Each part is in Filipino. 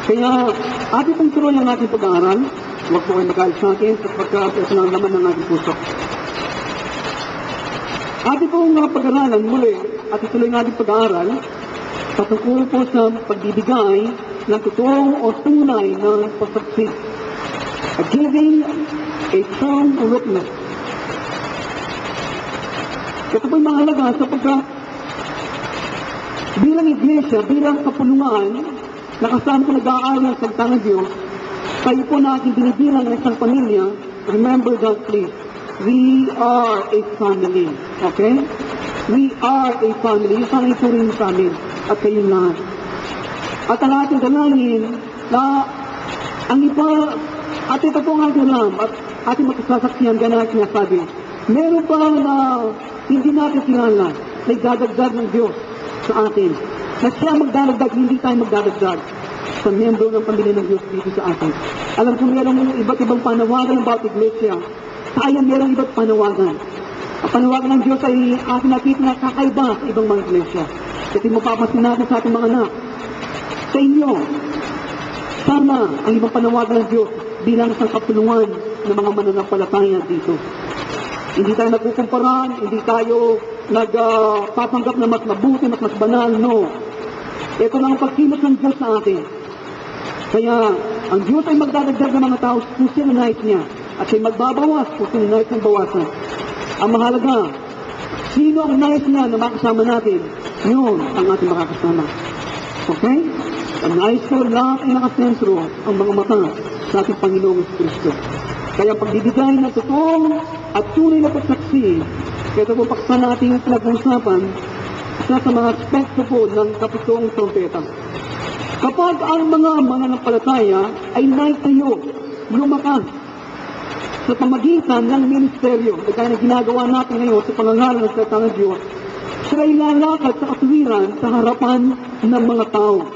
Kaya, ating pong tuloy ang ating pag-aaral. Huwag po kayo magalit sa akin sapagkat ito ang laman ng ating puso. Ating pong pag-aaralan muli at ituloy ng ating pag-aaral patungkol po sa pagbibigay ng totoong o tunay ng pasaksi. Giving a true witness. Ito po'y mahalaga sapagkat bilang iglesia, bilang kapulungan, nakasama ko nag-aaral ng salita ng Diyos, kayo po na ating binibilang ng isang pamilya, remember that please. We are a family. Okay? We are a family. Yung sana ituring sa amin at kayong lahat. At ang ating dalangin na ang iba, at ito po ang ating alam at ating magsasaksihan gana at sinasabi, meron pa na hindi natin kilala na idadagdag ng Diyos sa atin. Na siya magdadagdag, hindi tayo magdadagdag sa miyembro ng pamilya ng Diyos dito sa atin. Alam ko meron iba't ibang panawagan about iglesia. Tayo meron iba't panawagan. Ang panawagan ng Diyos ay ating nakita na kakaiba sa ibang mga iglesia. Kasi mapapansin natin sa ating mga anak. Sa inyo, sana ang ibang panawagan ng Diyos bilang isang kapulungan ng mga mananampalataya dito. Hindi tayo nagkukumparan, hindi tayo nagpapanggap na mas mabuti, mas banal, no. Ito lang ang pagkilos ng Diyos sa atin. Kaya, ang Diyos ay magdadagdag ng mga tao kung sinanayos niya, at ay magbabawas kung sinanayos ng bawasan. Ang mahalaga, sino ang nais niya na makasama natin, yun ang ating makakasama. Okay? Ang nais ko, lahat ay nakasentro ang mga mata sa ating Panginoong Kristo. Kaya pagbibigay ng totoong at tunay na pagsaksi, ito po paksa natin yung pinag-uusapan sa mga aspekto po ng kapitong trompeta. Kapag ang mga mananampalataya ay naitayo, lumakas sa pamagitan ng ministeryo, kaya na ginagawa natin ngayon sa pangangaral ng salita ng Diyos, sila'y lalakad sa katuwiran sa harapan ng mga tao.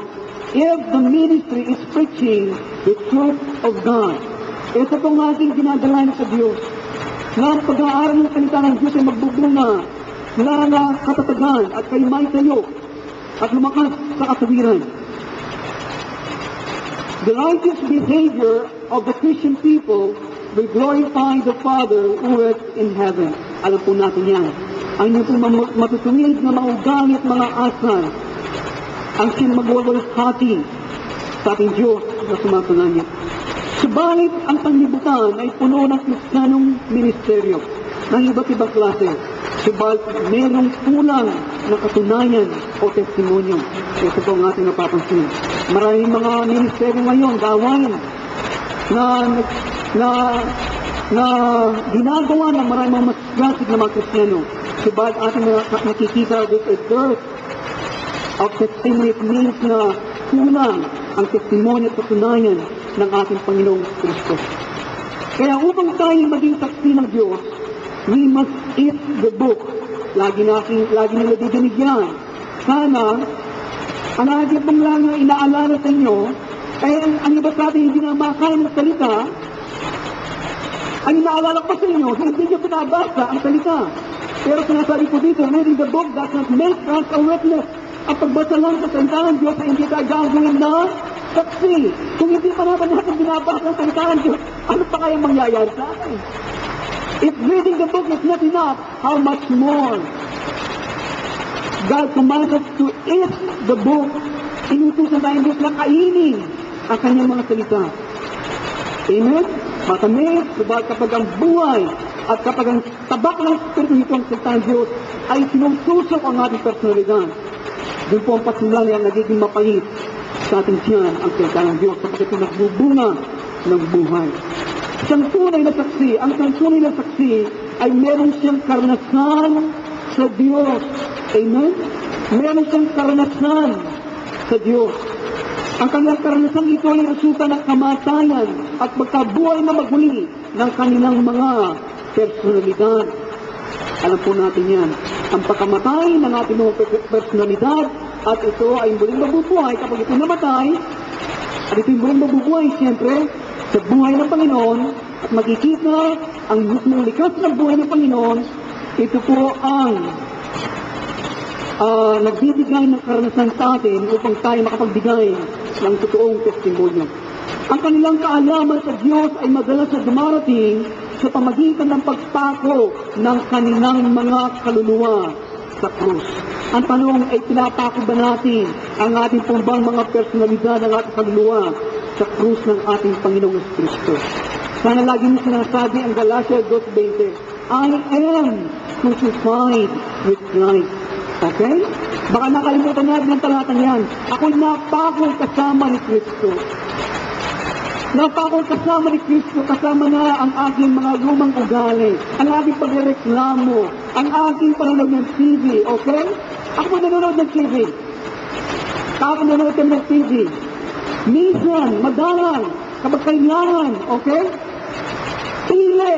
If the ministry is preaching the truth of God, ito pong ating ginagalayan sa Diyos, na ang pag-aaral ng salita ng Diyos ay magbubunga na katatagan at kayo may tayo at lumakas sa katuwiran. The righteous behavior of the Christian people will glorify the Father who is in heaven. Alam po natin yan. Ang inyong pong matutuwid na mga ugali at mga asal ang siyang magwawalas-hati sa ating Diyos na sumasalangit. Subalit, ang panlibutan ay puno ng Kristiyanong ministeryo ng iba't ibang klase. Subalit, mayroong kulang na katunayan o testimonyo. Ito po ang ating napapansin. Maraming mga ministeryo ngayon, gawain, na ginagawa ng maraming mga masgasig na mga Kristiyano. Subalit, ating nakikita with a dearth of testimony. It means na kulang ang testimonyo at katunayan ng ating Panginoong Kristo. Kaya upang tayo maging saksi ng Diyos, we must eat the book. Lagi nila didinig yan. Sana, ang ating pong lang inaalala sa inyo, ay ang iba sa atin hindi na makakaya ng salita, ang inaalala ko sa inyo, hindi nyo pinabasa ang salita. Pero sinasabi ko dito, reading the book does not make us a witness. Ang pagbasa lang sa salita ng Diyos ay hindi tayo gagawin na saksi. Kung hindi pa natin binabasa ang salita ng Diyos, ano pa kaya mangyayari sa atin? If reading the book is not enough, how much more? God commands us to eat the book. Inutusan tayong Diyos na kainin ang kanyang mga salita. Amen? Matamis, subalit kapag ang buhay at kapag ang tabak ng Espiritu nito ang salita ng Diyos ay sinususok ang ating personalidad. Doon po ang pasimula niya nagiging mapait sa ating tiyan ang salita ng Diyos kapag nagbubunga ng buhay. Isang tunay na saksi, ang tunay na saksi ay meron siyang karanasan sa Diyos. Amen? Meron siyang karanasan sa Diyos. Ang kanilang karanasan ito ay resulta ng kamatayan at magkabuhay na maguli ng kanilang mga personalidad. Alam po natin yan. Ang pagkamatay ng ating mga personalidad at ito ay muling mabubuhay kapag ito namatay at ito ay muling mabubuhay siyempre sa buhay ng Panginoon at makikita ang mismong likas ng buhay ng Panginoon. Ito po ang nagbibigay ng karanasan sa atin upang tayo makapagbigay ng totoong testimonyo. Ang kanilang kaalaman sa Diyos ay madalas na dumarating sa pamagitan ng pagpako ng kanilang mga kaluluwa sa krus. Ang tanong ay pinapako ba natin ang ating pumbang mga personalidad ng ating kaluluwa sa krus ng ating Panginoong Kristo? Sana lagi mo sinasabi ang Galatia 2:20, I am crucified with Christ. Okay? Baka nakalimutan natin ang talatang yan. Ako'y napako kasama ni Kristo. Napako kasama ni Kristo, kasama na ang aking mga lumang ugali, ang aking pagreklamo, ang aking panonood ng TV, okay? Ako nanonood ng TV. Ako nanonood ng TV. Minsan, madalang, kapag kailangan, okay? Pili.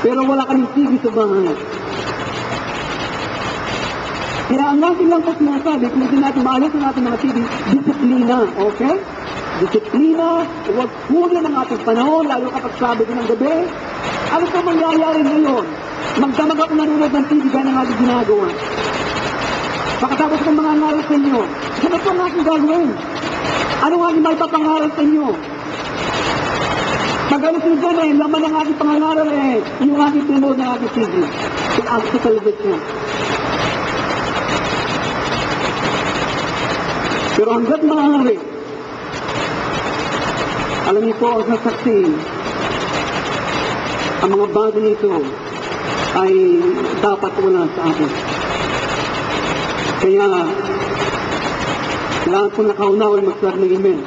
Pero wala kaming TV sa bahay. Kaya ang natin lang po sinasabi, kung hindi natin maalis ang ating mga TV, disiplina, okay? Disiplina, huwag kunin ang ating panahon, lalo kapag sabi din ng gabi. Ano pa mangyayari ngayon? Magdamag ako nanonood ng TV gaya ng ating ginagawa. Pagkatapos kong mga ngaral sa inyo, ano po ang ating gagawin? Ano nga may papangaral sa inyo? Pag-alis nyo dyan laman ng ating pangangaral yung ating pinanood ng ating TV. Sa television. Pero hanggat maaari, alam niyo po, ang sasaksi, ang mga bagay nito ay dapat wala sa atin. Kaya, kailangan po nakaunaw ay magsabi ng amen.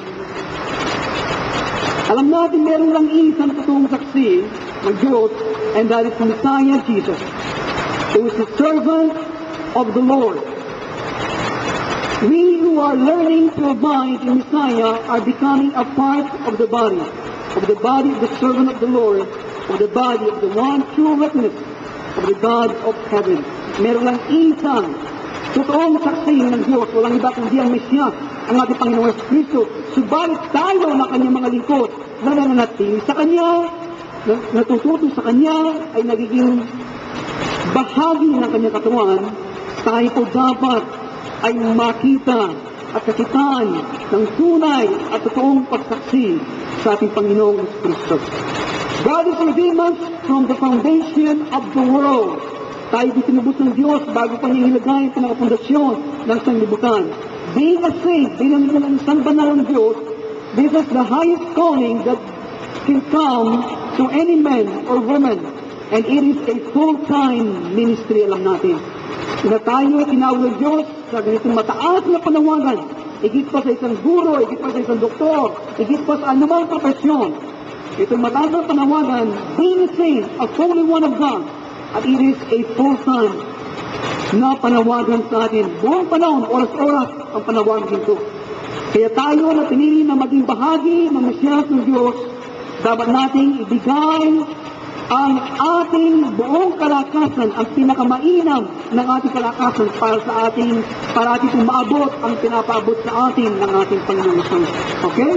Alam natin meron lang isang totoong saksi ng Diyos, and that is Messiah Jesus, who is the servant of the Lord. We who are learning to abide in Messiah are becoming a part of the body of the servant of the Lord, of the body of the one true witness of the God of heaven. Meron lang isang totoong saksi ng Diyos, walang iba kundi ang Mesiyas, ang ating Panginoong Kristo. Subalit tayo na kanyang mga lingkod na nananatili sa Kanya, natututo sa Kanya, ay nagiging bahagi ng Kanyang katawan. Tayo po dapat ay makita at kakitaan ng tunay at totoong pagsaksi sa ating Panginoong Kristo. God is redeemed us from the foundation of the world. Tayo di tinubos ng Diyos bago pa niya ilagay ang pinakapundasyon ng sanglibutan. Being a saint, bilang isang banal ng Diyos, this is the highest calling that can come to any man or woman. And it is a full-time ministry, alam natin. Na tayo tinawag ng Diyos sa ganitong mataas na panawagan, higit pa sa isang guro, higit pa sa isang doktor, higit pa sa anumang profesyon. Itong mataas na panawagan, being a saint, a holy one of God, at it is a full-time na panawagan sa atin. Buong panahon, oras-oras ang panawagan ito. Kaya tayo na pinili na maging bahagi ng Mesiyas ng Diyos, dapat nating ibigay ang ating buong kalakasan, ang pinakamainam ng ating kalakasan para ating maabot ang pinapaabot sa atin ng ating Panginoon. Okay?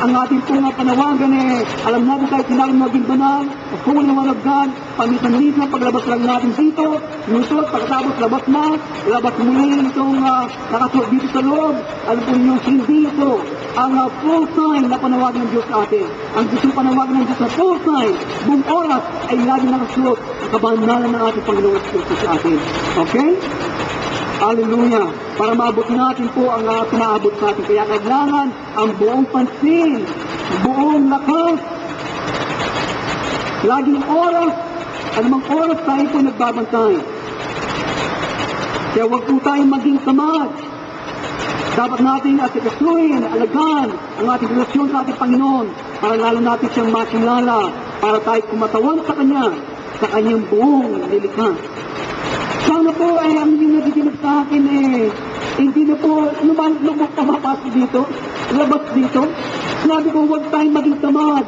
Ang ating pong panawagan alam natin tayo tinawag maging banal, kung naman of God, pamisan-misan, paglabas lang natin dito, lusot, pagkatapos labas muli itong nakasuot dito sa loob, alam po ninyong hindi ito ang full-time na panawagan ng Diyos sa atin. Ang gustong panawagan ng Diyos na full-time, buong oras, ay lagi nakasuot ang kabanalan ng ating Panginoon Kristo sa atin. Okay? Hallelujah! Para maabot natin po ang pinaabot sa atin. Kaya kailangan ang buong pansin, buong lakas, laging oras, anumang oras tayo po nagbabantay. Kaya huwag po tayong maging tamad. Dapat natin asikasuhin, alagaan ang ating relasyon sa ating Panginoon para lalo natin siyang makilala, para tayo kumatawan sa Kanya, sa Kanyang buong nilikha. Sana po ay ang hindi nagigilip sa akin hindi na po pamapasok dito, labas dito. Sinabi ko, huwag tayong maging tamad.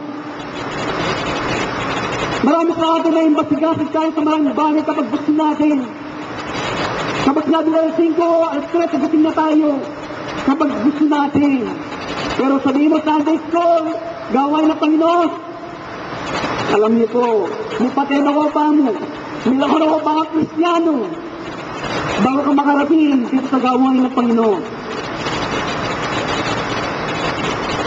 Marami sa atin ay masigasig tayo sa maraming bagay kapag gusto natin. Kapag sinabi na 5, alas 3, sagutin na tayo. Kapag gusto natin. Pero sabihin mo, Sunday school, gawain ng Panginoon. Alam niyo po, mupatay na ko pa mo. Milagro na mga Kristiyano bago ka makarating dito sa gawain ng Panginoon.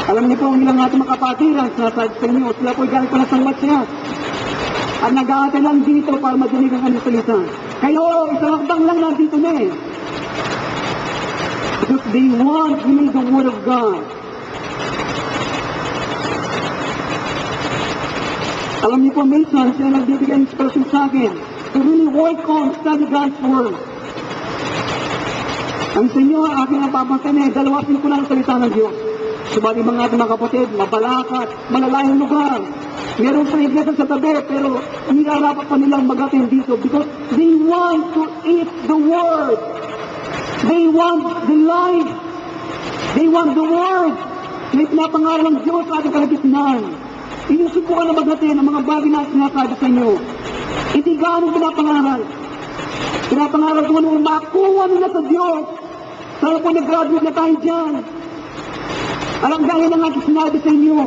Alam niyo po, ilang ating mga kapatiran, sinasabi sa inyo, sila po galing pa na sa Matyas. At nag-aate lang dito para madinig ang kanyang salita. Kayo, isang akbang lang nandito na eh. Because they want really the Word of God. Alam niyo po, minsan, sila nagbibigay inspiration sa akin to really work on study God's Word. Ang sa inyo, aking napapansin eh, dalawasin ko lang ang salita ng Diyos. Subalit mga ating mga kapatid, mabalakat, malalayong lugar. Meron sa iglesia sa tabi, pero nilarapat pa nilang magatin dito because they want to eat the Word. They want the life. They want the Word. May pinapangaral ng Diyos sa ating kalagitnaan. Inusubukan na magatin ang mga bagay na sinasabi sa inyo. Hindi gaano pinapangaral. Pinapangaral ko nung makuha nila sa Diyos. Sana po nag-graduate na tayo dyan. Alam gaya ng aking sinabi sa inyo.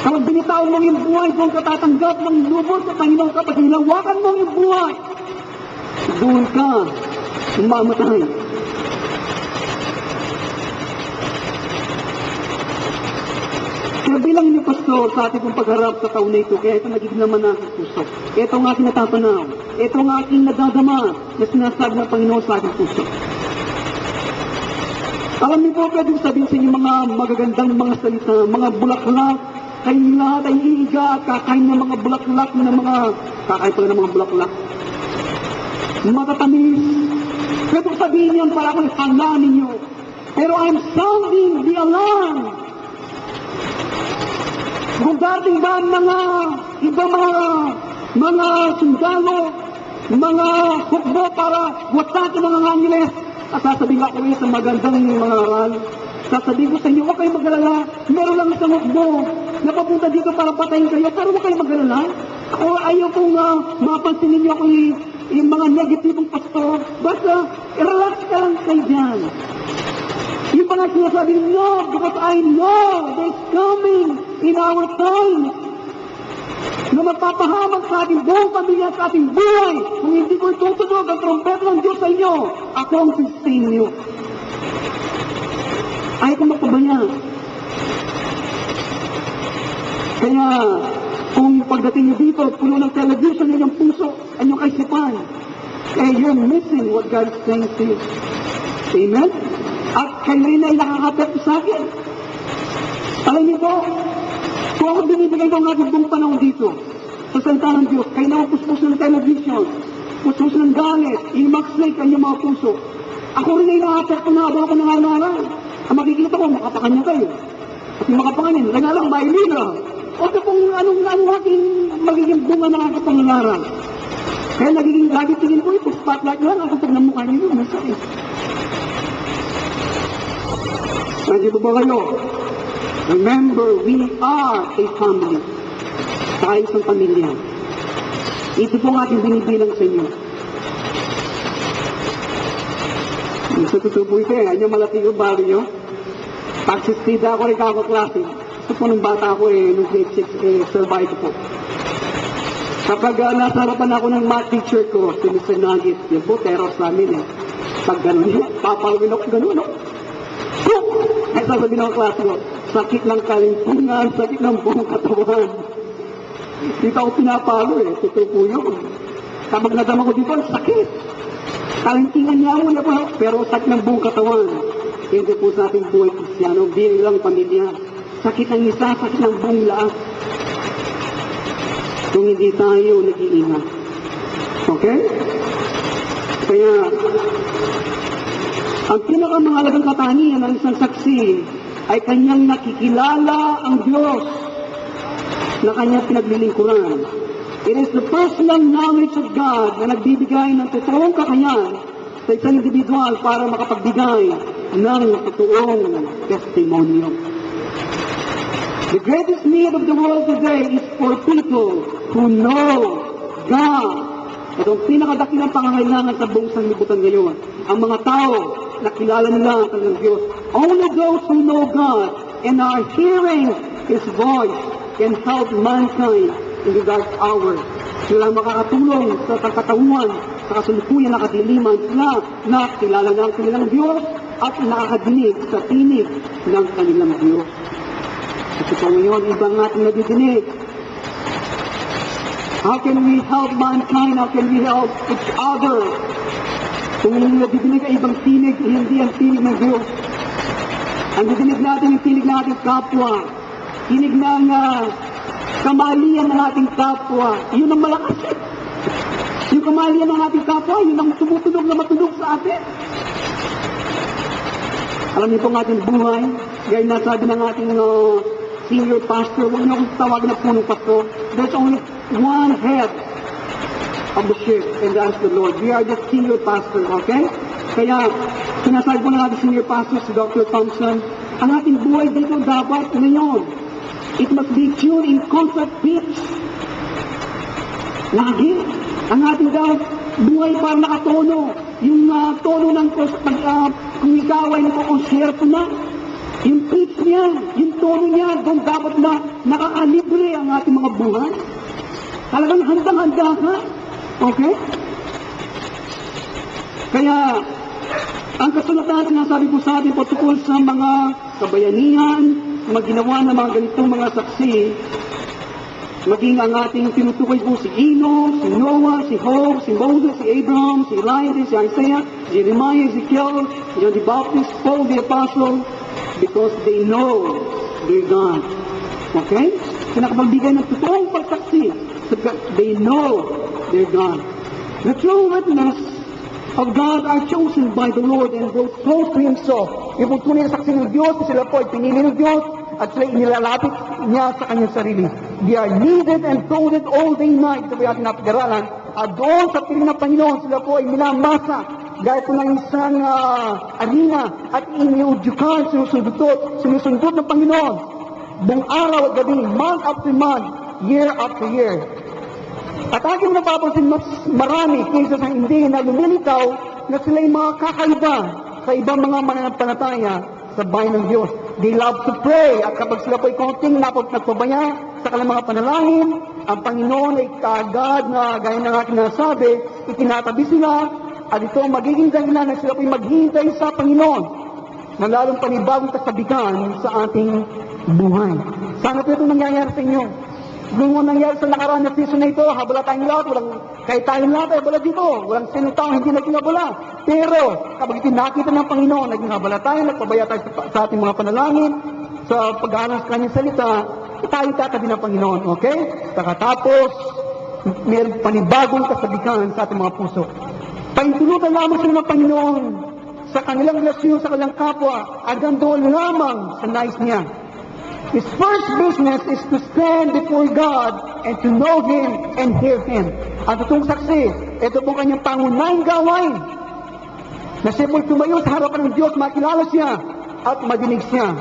Kapag binitaw mo yung buhay, kung katatanggap ng lubos sa Panginoon, kapag hilawakan mo yung buhay, doon ka mamatay. Kaya bilang ni Pastor sa ating pong pagharap sa taon na ito, kaya ito nagiging naman ang puso. Ito ang aking natatanaw. Ito ang aking nadadama na sinasabi ng Panginoon sa aking puso. Alam niyo po, pwedeng sabihin sa inyo mga magagandang mga salita, mga bulaklak, kayo lahat ay iiga at kakain ng mga bulaklak na mga, kakain pala ng mga bulaklak. Matatamis. Pwedeng sabihin yan para akong handa ninyo. Pero I'm sounding the alarm. Kung dating ba ang mga iba mga sundalo, mga hukbo para wasakin ng mga Angeles, at sasabihin ako kayo sa magandang mga aral. Sasabihin ko sa inyo, huwag kayong mag-alala. Meron lang isang hukbo na papunta dito para patayin kayo, pero huwag kayong mag-alala. Ako ayaw kong mapansin ninyo ako yung mga negatibong pastor. Basta, relax ka lang kayo dyan. Yung mga sinasabi, no, because I know there's coming in our time na mapapahamak sa ating buong pamilya, sa ating buhay. Kung hindi ko itutunog ang trompeta ng Diyos sa inyo, ako ang sustain niyo. Ayaw ko magpabaya. Kaya, kung pagdating niyo dito, puno ng television ng inyong puso, ang inyong kaisipan, you're missing what God is saying to you. Amen? At kayo rin ay nakakapit sa akin. Alam niyo po, kung ako binibigay ko ang aking buong panahon dito, sa salita ng Diyos, kayo na puspos ng television, puspos ng galit, i-maxlate ang inyong mga puso. Ako rin ay nakapit kung nakabang ako ng araw-araw. Ang makikita ko, makapakanya kayo. At yung makapanganin, lang lang, mailina. O ito kung anong aking magiging bunga ng aking pangalara. Kaya nagiging lagi tingin ko, ito spotlight lang, ako pag namukha niyo, masakit. Nandiyo ba kayo? Remember, we are a family. Tayo isang pamilya. Ito po ang ating binibilang sa inyo. Sa totoo po ito eh, ano malaki yung bari nyo? Pagsistida ako rin kaklase. Ito po nung bata ako nung grade 6, survive po. Kapag nasa harapan ako ng math teacher ko, si Mr. Nugget, yun po, terror sa amin eh. Pag gano'n yun, papalawin ako gano'n, no? Ay sasabihin ng klase ko, sakit ng kalimpungan, sakit ng buong katawan. Dito ako pinapalo eh, totoo po yun. Kapag nadama ko dito, sakit. Kalintingan niya mo na po, pero sakit ng buong katawan. Hindi po sa ating buhay Kristiano, bilang pamilya. Sakit ng isa, sakit ng buong lahat. Kung hindi tayo nag-iingat. Okay? Kaya, ang pinakamahalagang katangian ng isang saksi ay kanyang nakikilala ang Diyos na kanyang pinaglilingkuran. It is the personal knowledge of God na nagbibigay ng totoong kakayahan sa isang individual para makapagbigay ng totoong testimonyo. The greatest need of the world today is for people who know God. At ang pinakadakilang pangangailangan sa buong sanlibutan ngayon, ang mga tao na kilala nila ang kanilang Diyos. Only those who know God and are hearing His voice can help mankind in the dark hour. Sila ang makakatulong sa pagkatauhan, sa kasalukuyan na kadiliman, sila na kilala ng kanilang Diyos at nakakadinig sa tinig ng kanilang Diyos. Ito po ngayon, ibang natin nadidinig. How can we help mankind? How can we help each other? Kung nadidinig ay ibang tinig, hindi ang tinig ng Diyos. Ang didinig natin, yung tinig natin kapwa. Tinig ng kamalian ng ating kapwa. Yun ang malakas. Yung kamalian ng ating kapwa, yun ang tumutunog na matunog sa atin. Alam niyo pong ating buhay, gaya na sabi ng ating senior pastor, huwag niyo akong tawag na punong pastor. There's only one head of the ship, and that's the Lord. We are the senior pastor, okay? Kaya, sinasabi po ng ating senior pastor, si Dr. Thompson, ang ating buhay dito dapat ngayon, it must be tuned in concert pitch. Lagi, ang ating buhay para nakatono. Yung tono ng kung ikaw ay nagkakonsierto na, yung pitch niya, yung tono niya, doon dapat na nakakalibre ang ating mga buhay. Talagang handang-handa ka. Okay? Kaya, ang kasulatan, sinasabi ko sa atin patungkol sa mga kabayanihan, mga ginawa ng mga ganitong mga saksi, maging ang ating tinutukoy po si Enoch, si Noah, si Job, si Moses, si Abraham, si Elijah, si Isaiah, si Jeremiah, Ezekiel, John the Baptist, Paul the Apostle, because they know their God. Okay? Pinakapagbigay ng totoong pagsaksi, they know their God. The true witness of God are chosen by the Lord and will close to Himself. Yung tunay na saksi ng Diyos, sila po ay pinili ng Diyos at sila inilalapit niya sa kanyang sarili. They are needed and clothed all day night. Ito po yung ating napag-aralan. At doon sa piling ng Panginoon, sila po ay minamasa gaya po ng isang arena at iniudyukan, sinusundot ng Panginoon. Buong araw at gabi, month after month, year after year. At aking napapansin mas marami kaysa sa hindi na lumilitaw na sila'y mga kakaiba sa ibang mga mananampalataya sa bayan ng Diyos. They love to pray at kapag sila po'y konting nagpabaya sa kanilang mga panalangin, ang Panginoon ay kaagad na gaya ng aking nasabi, itinatabi sila at ito magiging dahilan na sila po'y maghihintay sa Panginoon na lalong panibagong kasabikan sa ating buhay. Sana po ito nangyayari sa inyo. Kung nangyari sa nakaraan na season na ito, habala tayong lahat, kahit tayong lahat ay habala dito, walang sinong taong hindi naging habala. Pero, kapag itinakita ng Panginoon, naging habala tayo, nagpabaya tayo sa ating mga panalangin, sa pag-aaral sa kanyang salita, tayo tatabi ng Panginoon, okay? Tapos, mayroong panibagong kasabikan sa ating mga puso. Paintulutan lamang sila ng Panginoon sa kanilang relasyon, sa kanilang kapwa, hanggang doon lamang sa nais niya. His first business is to stand before God and to know Him and hear Him. At itong saksi, ito pong kanyang pangunahing gawain na siya po'y tumayo sa harapan ng Diyos, makilala siya at madinig siya.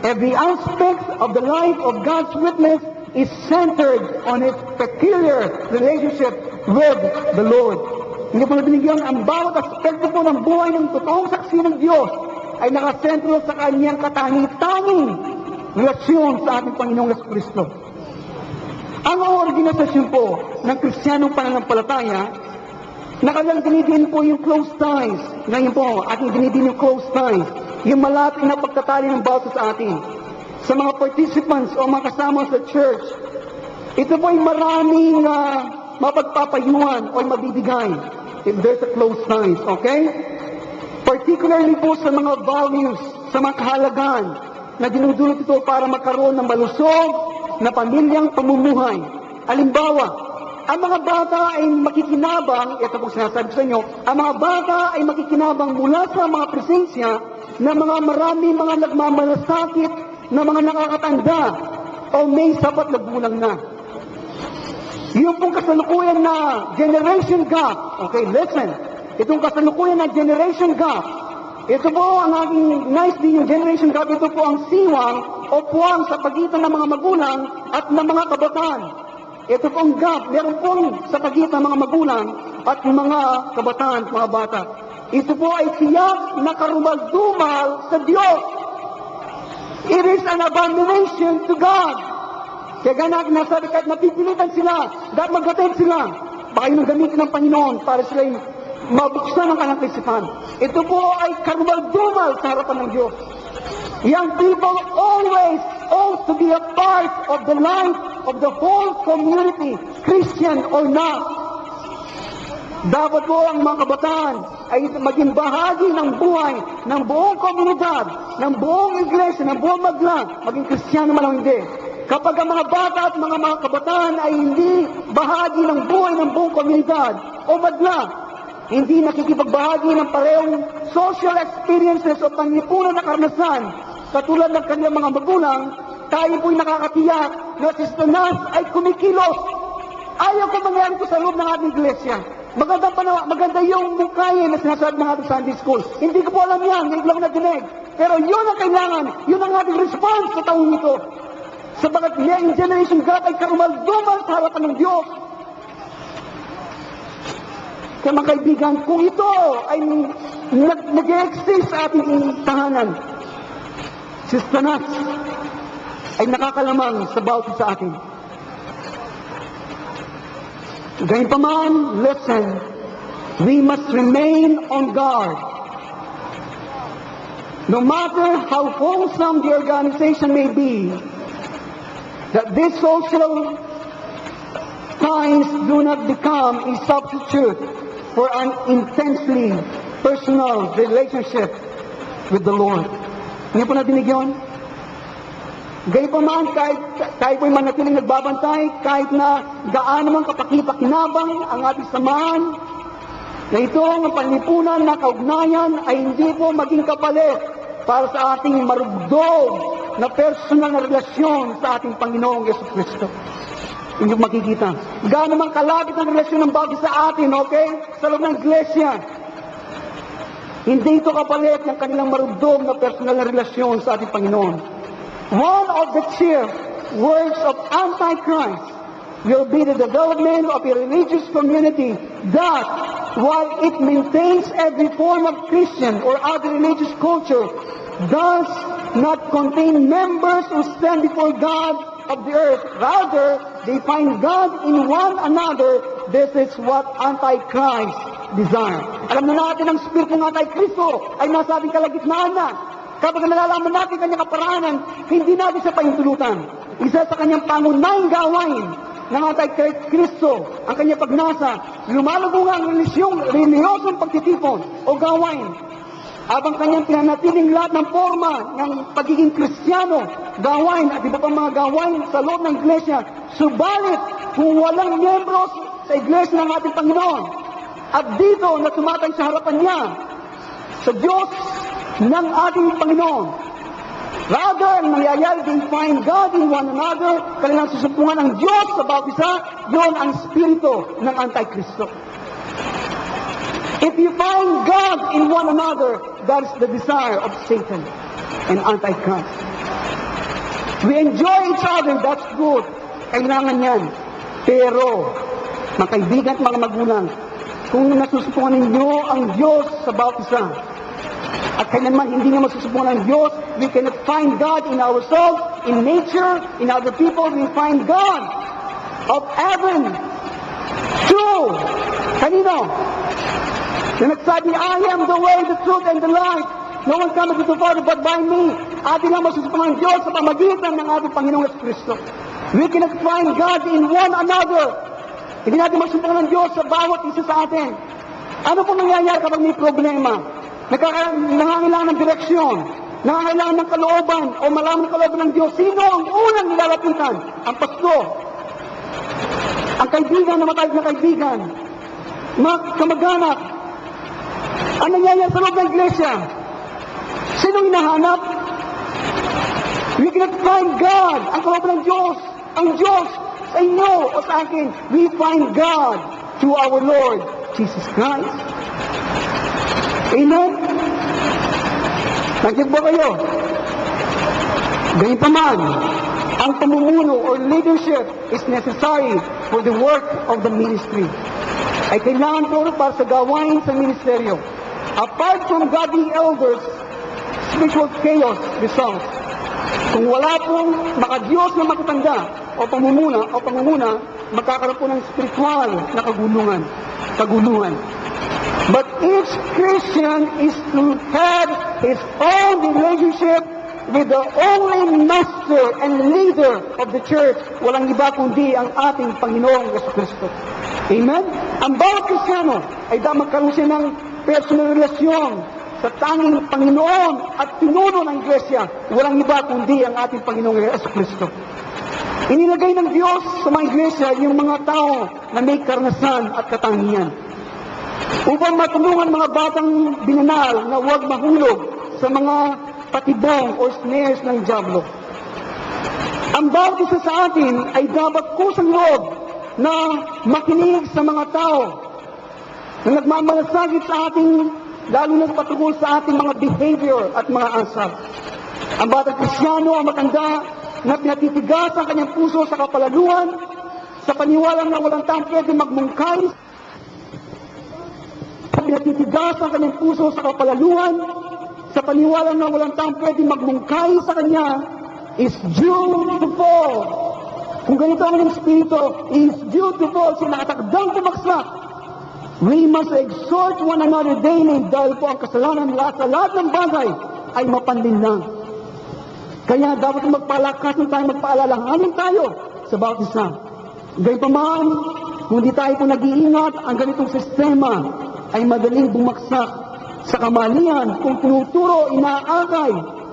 Every aspect of the life of God's witness is centered on His peculiar relationship with the Lord. Hindi po nadinig yun, ang bawat aspekto po ng buhay ng totoong saksi ng Diyos ay nakasentro sa kanyang katangi-tanging relasyon sa ating Panginoong Jesucristo. Ang organisasyon po ng Kristiyanong pananampalataya, nakalalang dinidin po yung close ties. Ngayon po, ating dinidin yung close ties. Yung malapit na pagtatali ng bawat sa atin. Sa mga participants o mga kasama sa church, ito po ay maraming mapagpapayuhan o mabibigay if there's a close ties, okay? Particularly po sa mga values, sa mga kahalagan, na dinudulot ito para magkaroon ng malusog na pamilyang pamumuhay. Halimbawa, ang mga bata ay makikinabang, ito po sinasabi sa inyo, ang mga bata ay makikinabang mula sa mga presensya ng mga marami mga nagmamalasakit na mga nakakatanda o may sapat na gulang na. Yung pong kasalukuyan na generation gap, okay, listen, itong kasalukuyan na generation gap, ito po ang aking nice din yung generation gap. Ito po ang siwang o puwang sa pagitan ng mga magulang at ng mga kabataan. Ito po ang gap. Meron po sa pagitan ng mga magulang at ng mga kabataan, mga bata. Ito po ay tiyak na karumal-dumal sa Diyos. It is an abomination to God. Kaya gana nasabi kahit napipilitan sila, dahil mag-attend sila, baka yun ang gamitin ng Panginoon para sila yung mabuksan ang kanilang kaisipan. Ito po ay karumal-dumal sa harapan ng Diyos. Young people always ought to be a part of the life of the whole community, Christian or not. Dapat po ang mga kabataan ay maging bahagi ng buhay ng buong komunidad, ng buong iglesia, ng buong magla, maging Kristiyano man o hindi. Kapag ang mga bata at mga kabataan ay hindi bahagi ng buhay ng buong komunidad o madla, hindi nakikipagbahagi ng parehong social experiences o panlipunan na karanasan, katulad ng kanilang mga magulang, tayo po'y nakakatiyak na si Satanas ay kumikilos. Ayaw ko mangyari ko sa loob ng ating iglesia. Maganda yung mukhayin na sinasabi ng ating Sunday school. Hindi ko po alam yan, ngayon lang nadinig. Pero yun ang kailangan, yun ang ating response sa taong ito. Sabagat yung generation gap ay karumal-dumal sa harapan ng Diyos. Kaya mga kaibigan, kung ito ay nag-exist sa ating tahanan, si Satanas ay nakakalamang sa bawat isa sa atin. Gayunpaman, listen, we must remain on guard. No matter how wholesome the organization may be, that these social ties do not become a substitute for an intensely personal relationship with the Lord. Hindi po nadinig yun? Gayunpaman, kahit tayo po'y manatiling nagbabantay, kahit na gaano man kapakipakinabang ang ating samahan, na ito ang panlipunan na kaugnayan ay hindi po maging kapalit para sa ating marugdog na personal na relasyon sa ating Panginoong Jesucristo. Hindi makikita. Gaano man kalapit ang relasyon ng bawat sa atin, okay? Sa loob ng iglesia. Hindi ito kapalit ng kanilang marugdog na personal na relasyon sa ating Panginoon. One of the chief works of Antichrist will be the development of a religious community that, while it maintains every form of Christian or other religious culture, does not contain members who stand before God of the earth. Rather, they find God in one another. This is what Antichrist desire. Alam na natin ang spirito ng Antichristo ay nasa ating kalagitnaan na. Kapag nalalaman natin kanyang kaparaanan, hindi natin siya paintulutan. Isa sa kanyang pangunahing gawain ng Antikristo, ang kanyang pagnasa, lumalago nga ang reliyosong pagtitipon o gawain. Habang kanyang pinanatiling lahat ng forma ng pagiging Kristiyano, gawain at iba pang mga gawain sa loob ng iglesia, subalit kung walang miyembro sa iglesia ng ating Panginoon, at dito na tumatang sa harapan niya, sa Diyos ng ating Panginoon. Rather, ang nangyayari, they find God in one another, kanilang susumpungan ng Diyos sa bawat isa, yun ang spirito ng Antikristo. If you find God in one another, that is the desire of Satan and Antichrist. We enjoy each other, that's good. Kailangan yan. Pero, mga kaibigan at mga magulang, kung nasusupungan ninyo ang Diyos sa bawat isa, at kailanman hindi nga masusupungan ng Diyos, we cannot find God in ourselves, in nature, in other people. We find God of heaven. True. Kanino? Na nagsabi, I am the way, the truth, and the life. No one cometh to the Father but by me. Atin lang masusupungan ng Diyos sa pamagitan ng ating Panginoong Jesucristo. We cannot find God in one another. Hindi natin masusupungan ng Diyos sa bawat isa sa atin. Ano po nangyayari kapag may problema? Nangangailangan ng direksyon, nangangailangan ng kalooban, o malaman ng kalooban ng Diyos. Sino ang unang nilalapitan? Ang pasto. Ang kaibigan na matayag na kaibigan. Mga kamag-anak. Ang nangyayari sa loob ng iglesia? Sino hinahanap? We cannot find God. Ang kalooban ng Diyos. Ang Diyos sa inyo o sa akin. We find God through our Lord Jesus Christ. Amen? Nandiyan ba kayo? Gayunpaman, ang pamumuno or leadership is necessary for the work of the ministry. Ay kailangan po para sa gawain sa ministeryo. Apart from godly elders, spiritual chaos results. Kung wala pong makadiyos na matatanda, o pangunguna, magkakaroon po ng spiritual na kaguluhan. But each Christian is to have his own relationship with the only master and leader of the church. Walang iba kundi ang ating Panginoong Jesucristo. Amen? Ang bawat Kristiyano ay dapat magkaroon siya ng personal relasyon sa tanging Panginoon at pinuno ng Iglesia. Walang iba kundi ang ating Panginoong Jesucristo. Inilagay ng Diyos sa mga Iglesia yung mga tao na may karanasan at katangian upang matulungan mga batang binanal na huwag mahulog sa mga patibong o snares ng diablo. Ang bawat isa sa atin ay dapat kusang loob na makinig sa mga tao na nagmamalasakit sa ating, lalo na patungkol sa ating mga behavior at mga asal. Ang batang Kristyano, ang matanda, na pinatitigas ang kanyang puso sa kapalaluan, sa paniwalang na walang taong pwede magmungkay, pinatitigas ang kanyang puso sa kapalaluan, sa paniwalang na walang taong pwede magmungkay sa kanya, is due to fall. Kung ganito ang kanyang spirito, is due to fall, siya nakatakdang bumaksak. We must exhort one another daily dahil po ang kasalanan sa lahat ng bagay ay mapanlinlang. Kaya dapat magpalakas na tayo, magpaalalahanin tayo sa bawat isa. Gayunpaman, kung di tayo po nag-iingat, ang ganitong sistema ay madaling bumagsak sa kamalian kung tinuturo, inaakay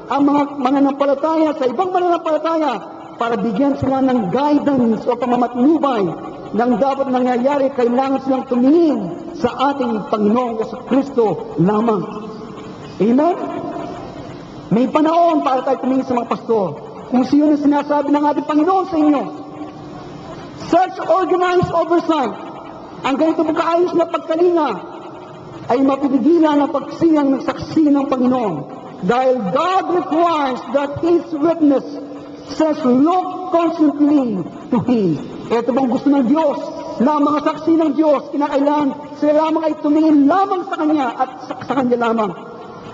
ang mga mananampalataya sa ibang mananampalataya para bigyan sila ng guidance o pamamatnubay ng dapat nangyayari. Kailangan silang tumingin sa ating Panginoong Jesucristo lamang. Amen? May panahon para tayo tumingin sa mga pastor. Kung siyo na sinasabi ng ating Panginoon sa inyo. Such organized oversight, ang ganito kaayos na pagkalinga, ay mapipigilan ang pagsiyang ng saksi ng Panginoon. Dahil God requires that His witness says, look constantly to Him. Ito bang gusto ng Diyos na mga saksi ng Diyos, kinakailangan sila lamang ay tumingin lamang sa Kanya at sa Kanya lamang.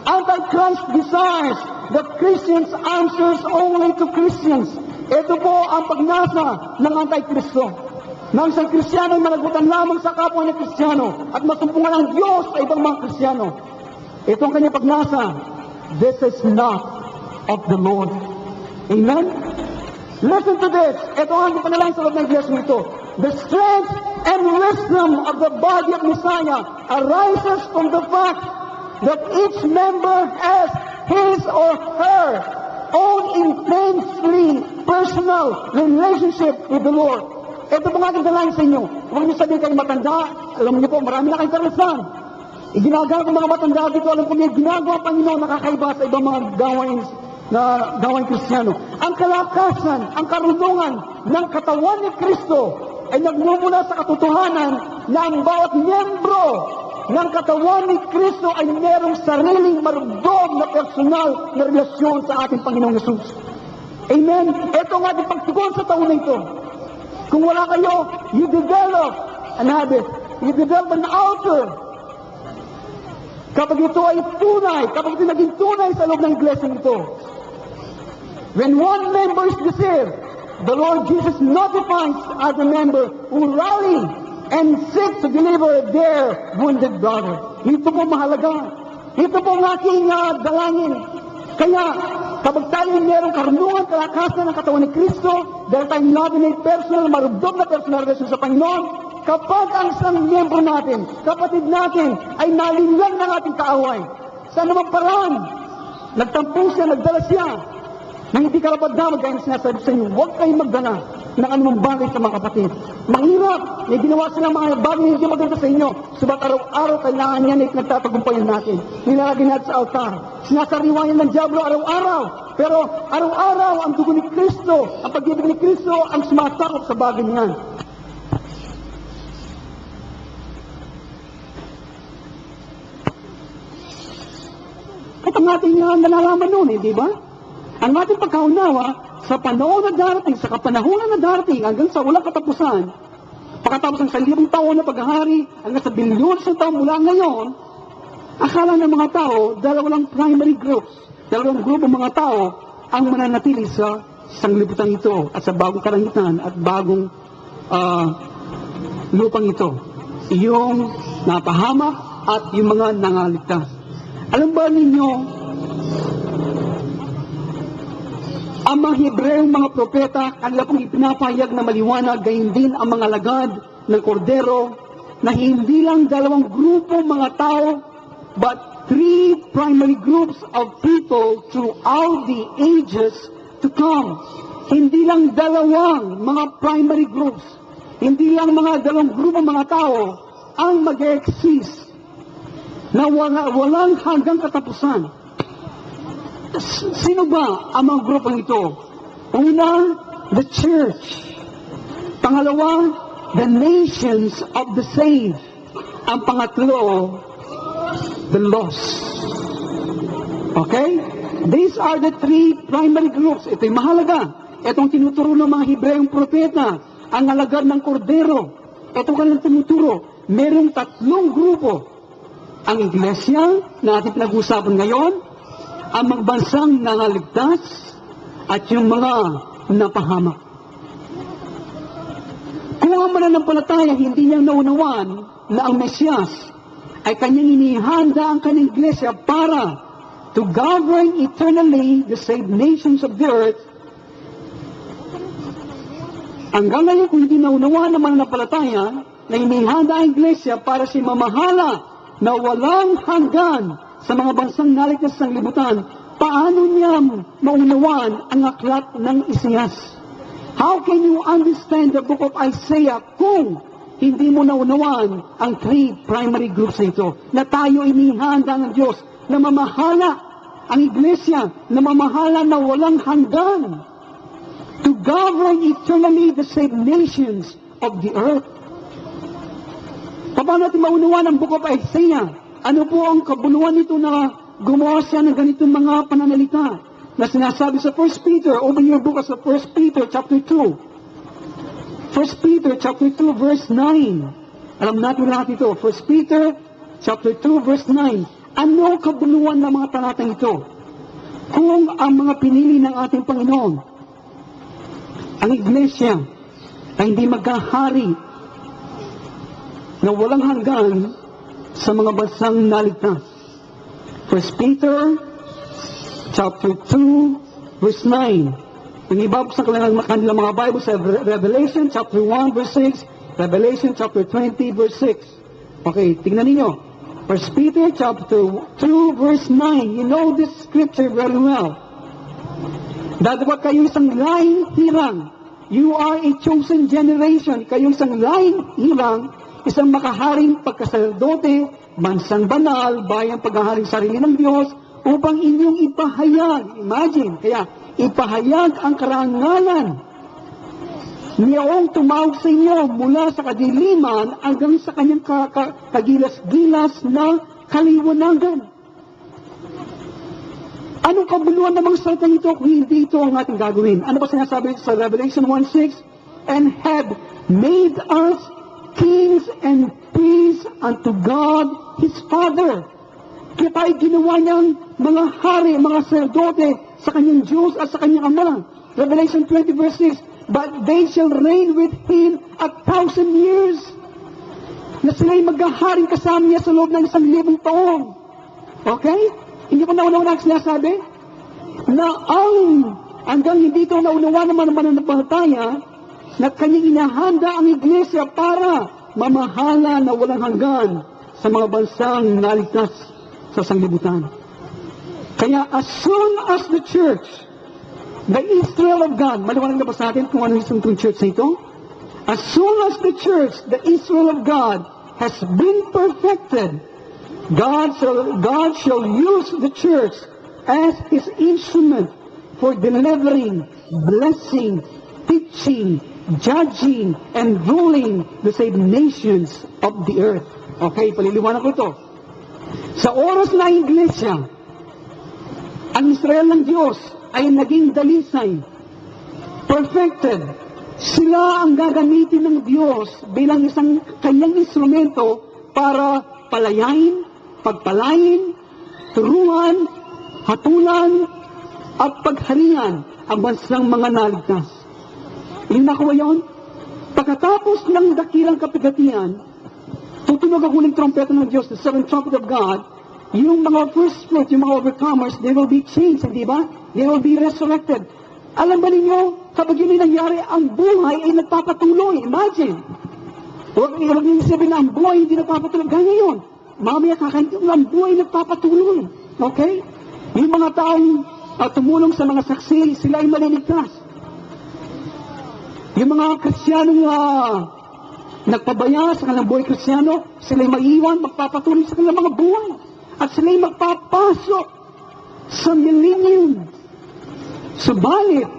Antichrist desires that Christians answers only to Christians. Ito po ang pagnasa ng Antikristo. Nang isang Kristiyano ay managutan lamang sa kapwa ng Kristiyano at masumpungan ang Diyos sa ibang mga Kristiyano. Ito ang kanyang pagnasa. This is not of the Lord. Amen? Listen to this. Ito ang panalangin sa loob ng iglesia nito. The strength and wisdom of the body of Messiah arises from the fact that each member has his or her own intensely personal relationship with the Lord. Ito po nga aking dalangin sa inyo. Huwag niyo sabihin kayo matanda. Alam niyo po, marami na kayong karanasan. Iginagawa ko mga matanda dito. Alam ko niya, ginagawa ang Panginoon nakakaiba sa ibang mga gawain Kristiyano. Ang kalakasan, ang karunungan ng katawan ni Kristo ay nagmumula sa katotohanan na ang bawat miyembro ng katawan ni Kristo ay merong sariling marugdog na personal na relasyon sa ating Panginoong Yesus. Amen? Ito nga ating pagtugon sa taon na ito. Kung wala kayo, you develop an habit. You develop an altar. Kapag ito ay tunay, kapag ito naging tunay sa loob ng iglesia nito. When one member is deceived, the Lord Jesus notifies other member who rally and seek to deliver their wounded brother. Ito po mahalaga. Ito po ang aking dalangin. Kaya, kapag tayo merong karunungan, kalakasan ng katawan ni Kristo, dahil tayo natin personal, marugdog na personal relasyon sa Panginoon, kapag ang isang miyembro natin, kapatid natin, ay nalinlang ng ating kaaway, sa anumang paraan, nagtampo siya, nagdala siya, nang hindi karapat-dapat, gaya na sinasabi sa inyo, huwag kayong magdala ng anumang bagay sa mga kapatid. Mahirap, may ginawa sila mga bagay na hindi maganda sa inyo. Subat araw-araw, kailangan yan ay nagtatagumpayan natin. Nilalagay natin sa altar. Sinasariwayan ng diablo araw-araw. Pero araw-araw, ang dugo ni Kristo, ang pag-ibig ni Kristo, ang sumasakop sa bagay niyan. At ang ating nalalaman noon, di ba? Ang ating pagkaunawa, sa panahon na darating, sa kapanahonan na darating, hanggang sa walang katapusan, pagkatapos ng 1,000 taon na paghahari, hanggang sa bilyon ng taon mula ngayon, akala ng mga tao, dalawang primary groups, dalawang grupo mga tao, ang mananatili sa sanglibutan ito at sa bagong kalangitan at bagong lupang ito. Yung napahamak at yung mga nangaligtas. Alam ba ninyo, ang mga Hebreong mga propeta, kanila pong ipinapahayag na maliwanag, gayon din ang mga lagad ng kordero, na hindi lang dalawang grupo mga tao, but three primary groups of people throughout the ages to come. Hindi lang dalawang mga primary groups, hindi lang mga dalawang grupo mga tao ang mag-exist na walang hanggang katapusan. Sino ba ang mga grupong ito? Una, the church. Pangalawa, the nations of the saved. Ang pangatlo, the lost. Okay? These are the three primary groups. Ito'y mahalaga. Itong tinuturo ng mga Hebreong propeta, ang alagad ng kordero. Ito kanilang tinuturo. Merong tatlong grupo. Ang iglesia na ating pinag-usapan ngayon, ang mga bansang nangaligtas, at yung mga napahamak. Kung ang mananampalataya hindi niya naunawan na ang Mesiyas ay kanyang inihanda ang kanyang iglesia para to govern eternally the saved nations of the earth, hanggang ngayon kung hindi naunawan ng mananampalataya na inihanda ang iglesia para siya mamahala na walang hanggan sa mga bansang naligtas sa libutan, paano niya maunawan ang aklat ng Isaias? How can you understand the book of Isaiah kung hindi mo naunawan ang three primary groups na ito? Na tayo inihanda ng Diyos na mamahala ang iglesia, na mamahala na walang hanggan, to govern eternally the saved nations of the earth. Paano natin maunawan ang book of Isaiah? Ano po ang kabuluhan nito na gumawa siya ng ganitong mga pananalita na sinasabi sa 1 Peter, open your book sa 1 Peter chapter 2. 1 Peter chapter 2 verse 9. Alam natin lahat ito. 1 Peter chapter 2 verse 9. Ano ang kabuluhan ng mga talatang ito? Kung ang mga pinili ng ating Panginoon, ang iglesia, ay hindi magkahari na walang hanggan sa mga bansang naligtas. 1 Peter chapter 2 verse 9. Yung iba sa kanilang mga Bible sa Revelation chapter 1 verse 6, Revelation chapter 20 verse 6. Okay, tingnan ninyo. 1 Peter chapter 2 verse 9. You know this scripture very well. Dadawa kayo isang laing hirang. You are a chosen generation. Kayo isang laing hirang, isang makaharing pagkasacerdote, bansang banal, bayang paghaharing sarili ng Diyos, upang inyong ipahayag. Imagine, kaya ipahayag ang karangalan niyong tumawag sa inyo mula sa kadiliman hanggang sa kanyang kagilas-gilas na kaliwanagan. Anong kabuluhan ng mga salita nito kung hindi ito ang ating gagawin? Ano ba sinasabi sa Revelation 1:6? And have made us kings and priests unto God, His Father. Kaya tayo ginawa niyang mga hari, mga sacerdote sa kanyang Diyos at sa kanyang Ama. Revelation 20 verse 6, but they shall reign with Him 1,000 years. Na sila'y maghaharing kasama niya sa loob ng 1,000 taon. Okay? Hindi ko naunawa ang sinasabi? Na hanggang hindi ito naunawa naman ng mananampalataya, na kanyang inahanda ang iglesia para mamahala na walang hanggan sa mga bansang naligtas sa sanglibutan. Kaya as soon as the church, the Israel of God, maliwanag na ba sa atin kung ano yung church na ito? As soon as the church, the Israel of God, has been perfected, God shall use the church as His instrument for delivering, blessing, teaching, judging, and ruling the saved nations of the earth. Okay, paliliwanag ko ito. Sa oras na iglesia, ang Israel ng Diyos ay naging dalisay, perfected. Sila ang gagamitin ng Diyos bilang isang kanyang instrumento para palayain, pagpalain, turuan, hatulan, at pagharian ang bansang mga naligtas. Yung nakuha yun? Pagkatapos ng dakilang kapigatian, tutunog ang huling trompeta ng Diyos, the seventh trumpet of God, yung mga first fruit, yung mga overcomers, they will be changed, hindi ba? They will be resurrected. Alam ba ninyo, kapag yun ay nangyari, ang buhay ay nagpapatuloy. Imagine. Huwag niyo sabihin na ang buhay hindi nagpapatuloy. Ganyan yun. Mamaya kakaintindi ang buhay nagpapatuloy. Okay? Yung mga taong tumulong sa mga saksi, sila ay maliligtas. Yung mga Kristiyanong nagpabaya sa kanilang buhay Kristiyano, sila ay maiwan, magpapatuloy sa kanilang mga buhay. At sila ay magpapasok sa millennium. Subalit,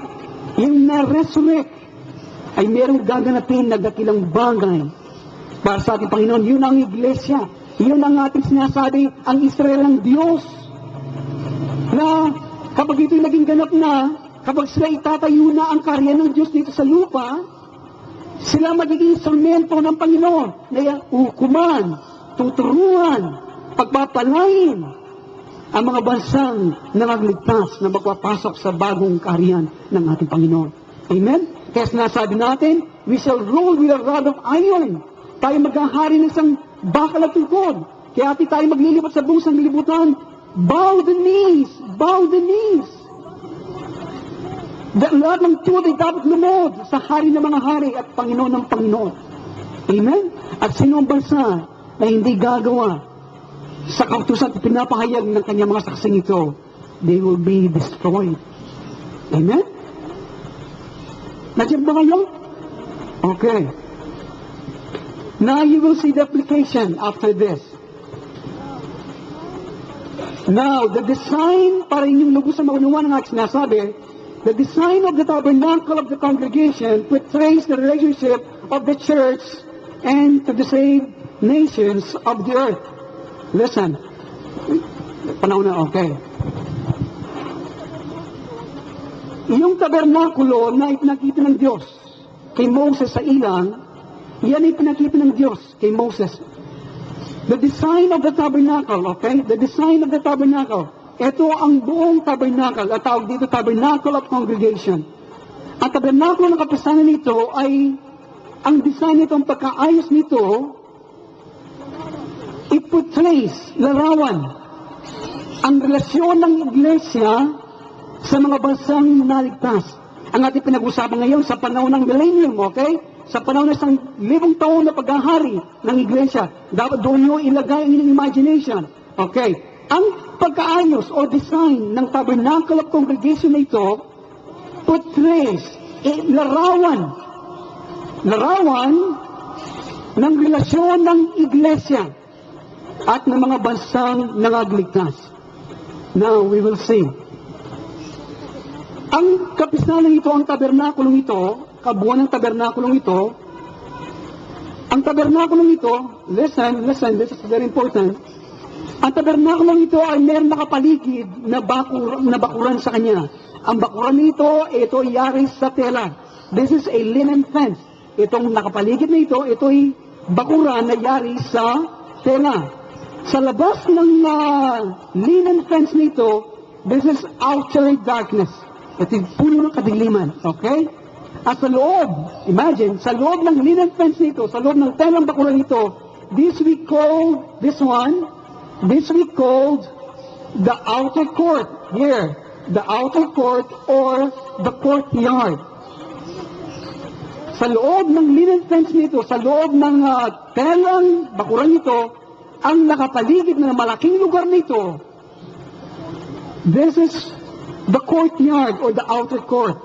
yung na-resurrect ay merong gaganapin na dakilang bagay para sa ating Panginoon. Yun ang iglesia. Yun ang ating sinasabi, ang Israel ng Diyos. Na kapag ito'y naging ganap na, kapag sila itatayo na ang karya ng Diyos dito sa lupa, sila magiging instrumento ng Panginoon na hukuman, tuturuan, pagpapalain ang mga bansang nangagligtas na magpapasok sa bagong kaharian ng ating Panginoon. Amen? Kaya sinasabi natin, we shall rule with a rod of iron. Tayo maghahari ng isang bakal at tungkod. Kaya tayo maglilipat sa buong sanglibutan. Bow the knees! Bow the knees! Lahat ng tuwa ay dapat lumod sa hari ng mga hari at Panginoon ng Panginoon. Amen? At sino ang bansa na hindi gagawa sa kautusan at pinapahayag ng kanyang mga saksing ito, they will be destroyed. Amen? Nandiyan ba kayo? Okay. Now you will see the application after this. Now, the design, para inyong lubusan maunuan ang aking sinasabi, the design of the tabernacle of the congregation portrays the relationship of the church and to the saved nations of the earth. Listen. Panahon na, okay. Yung tabernakulo na ipinakita ng Diyos kay Moses sa ilang, yan ay pinakita ng Diyos kay Moses. The design of the tabernacle, okay? The design of the tabernacle. Ito ang buong tabernacle, at tawag dito tabernacle of congregation. Ang tabernacle ng kapisanan nito ay, ang design nito, ang pagkaayos nito, it portrays, larawan, ang relasyon ng iglesia sa mga bansang naligtas. Ang ating pinag-usapan ngayon sa panahon ng millennium, okay? Sa panahon ng 1,000 taon na paghahari ng iglesia. Dapat doon nyo ilagay ang inyong imagination. Okay. Ang pagkaayos o design ng tabernacle of congregation na ito portrays, larawan ng relasyon ng iglesia at ng mga bansang nangagligtas. Now, we will see. Ang kapisanan ito, ang tabernakulong ito, kabuuan ng tabernakulong ito, ang tabernakulong ito, listen, this is very important. Ang tabernakulong ito ay meron nakapaligid na bakuran sa kanya. Ang bakuran nito, ito ay yari sa tela. This is a linen fence. Itong nakapaligid na ito ay bakuran na yari sa tela. Sa labas ng linen fence nito, this is outer darkness. Ito yung puno ng kadiliman. Okay? At sa loob, imagine, sa loob ng linen fence nito, sa loob ng telang bakuran nito, this we call the outer court. Here, the outer court or the courtyard. Sa loob ng linen fence nito, sa loob ng telang bakuran nito, ang nakapaligid na malaking lugar nito, this is the courtyard or the outer court.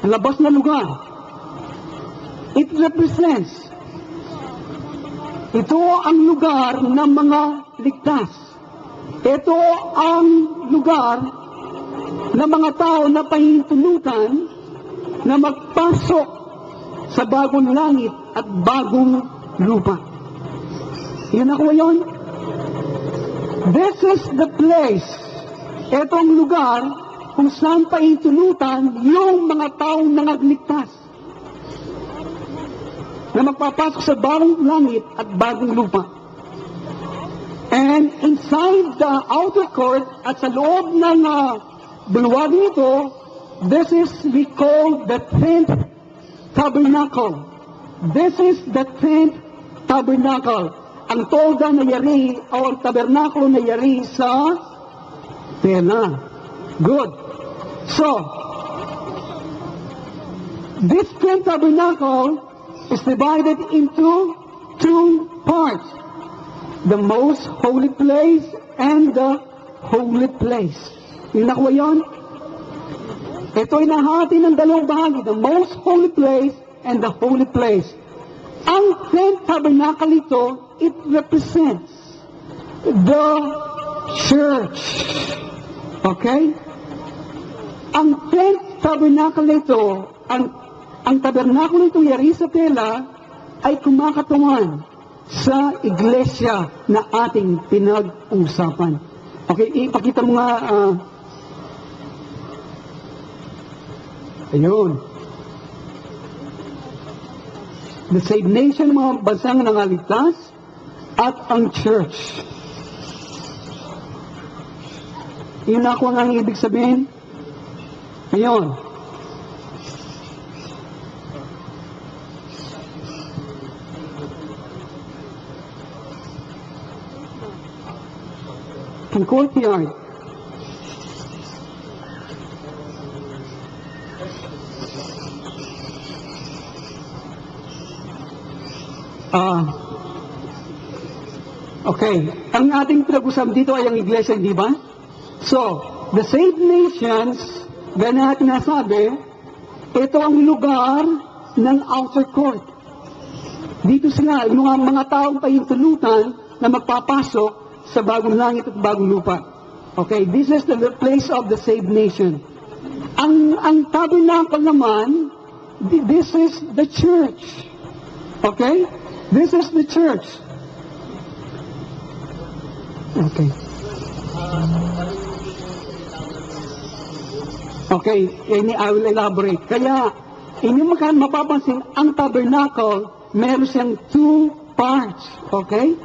Ang labas na lugar. It represents, ito ang lugar ng mga ligtas. Ito ang lugar ng mga tao na pahintulutan na magpasok sa bagong langit at bagong lupa. Yun ako yun. This is the place. Ito ang lugar kung saan pahintulutan yung mga taong nangagligtas na magpapasok sa bagong langit at bagong lupa. And inside the outer court at sa loob ng bulwag nito, this is we call the 10th tabernacle. This is the 10th tabernacle. Ang tolda na yari o ang tabernakulo na yari sa tela. Good. So, this 10th tabernacle is divided into two parts. The most holy place and the holy place. Yung nakuha yun? Ito ay nahati ng dalawang bahagi. The most holy place and the holy place. Ang 10th tabernacle ito, it represents the church. Okay? Ang 10th tabernacle ito, ang tabernacle ito yari sa tela, ay kumakatawan sa iglesia na ating pinag-usapan. Okay, ipakita mo nga, ayun. The saved nation, mga bansang nangaligtas, at ang church. Yun ako ang ibig sabihin. Ayun. Ang courtyard. Okay. Ang ating pinag-usapan dito ay ang iglesia, di ba? So, the saved nations, ganyan natin nasabi, ito ang lugar ng outer court. Dito sila, yung mga taong pahintulutan na magpapasok sa bagong langit at bagong lupa. Okay, this is the place of the saved nation. Ang tabernacle naman, this is the church. Okay? This is the church. Okay. Okay, I will elaborate. Kaya, inyong mapapansin, ang tabernacle, meron siyang two parts. Okay?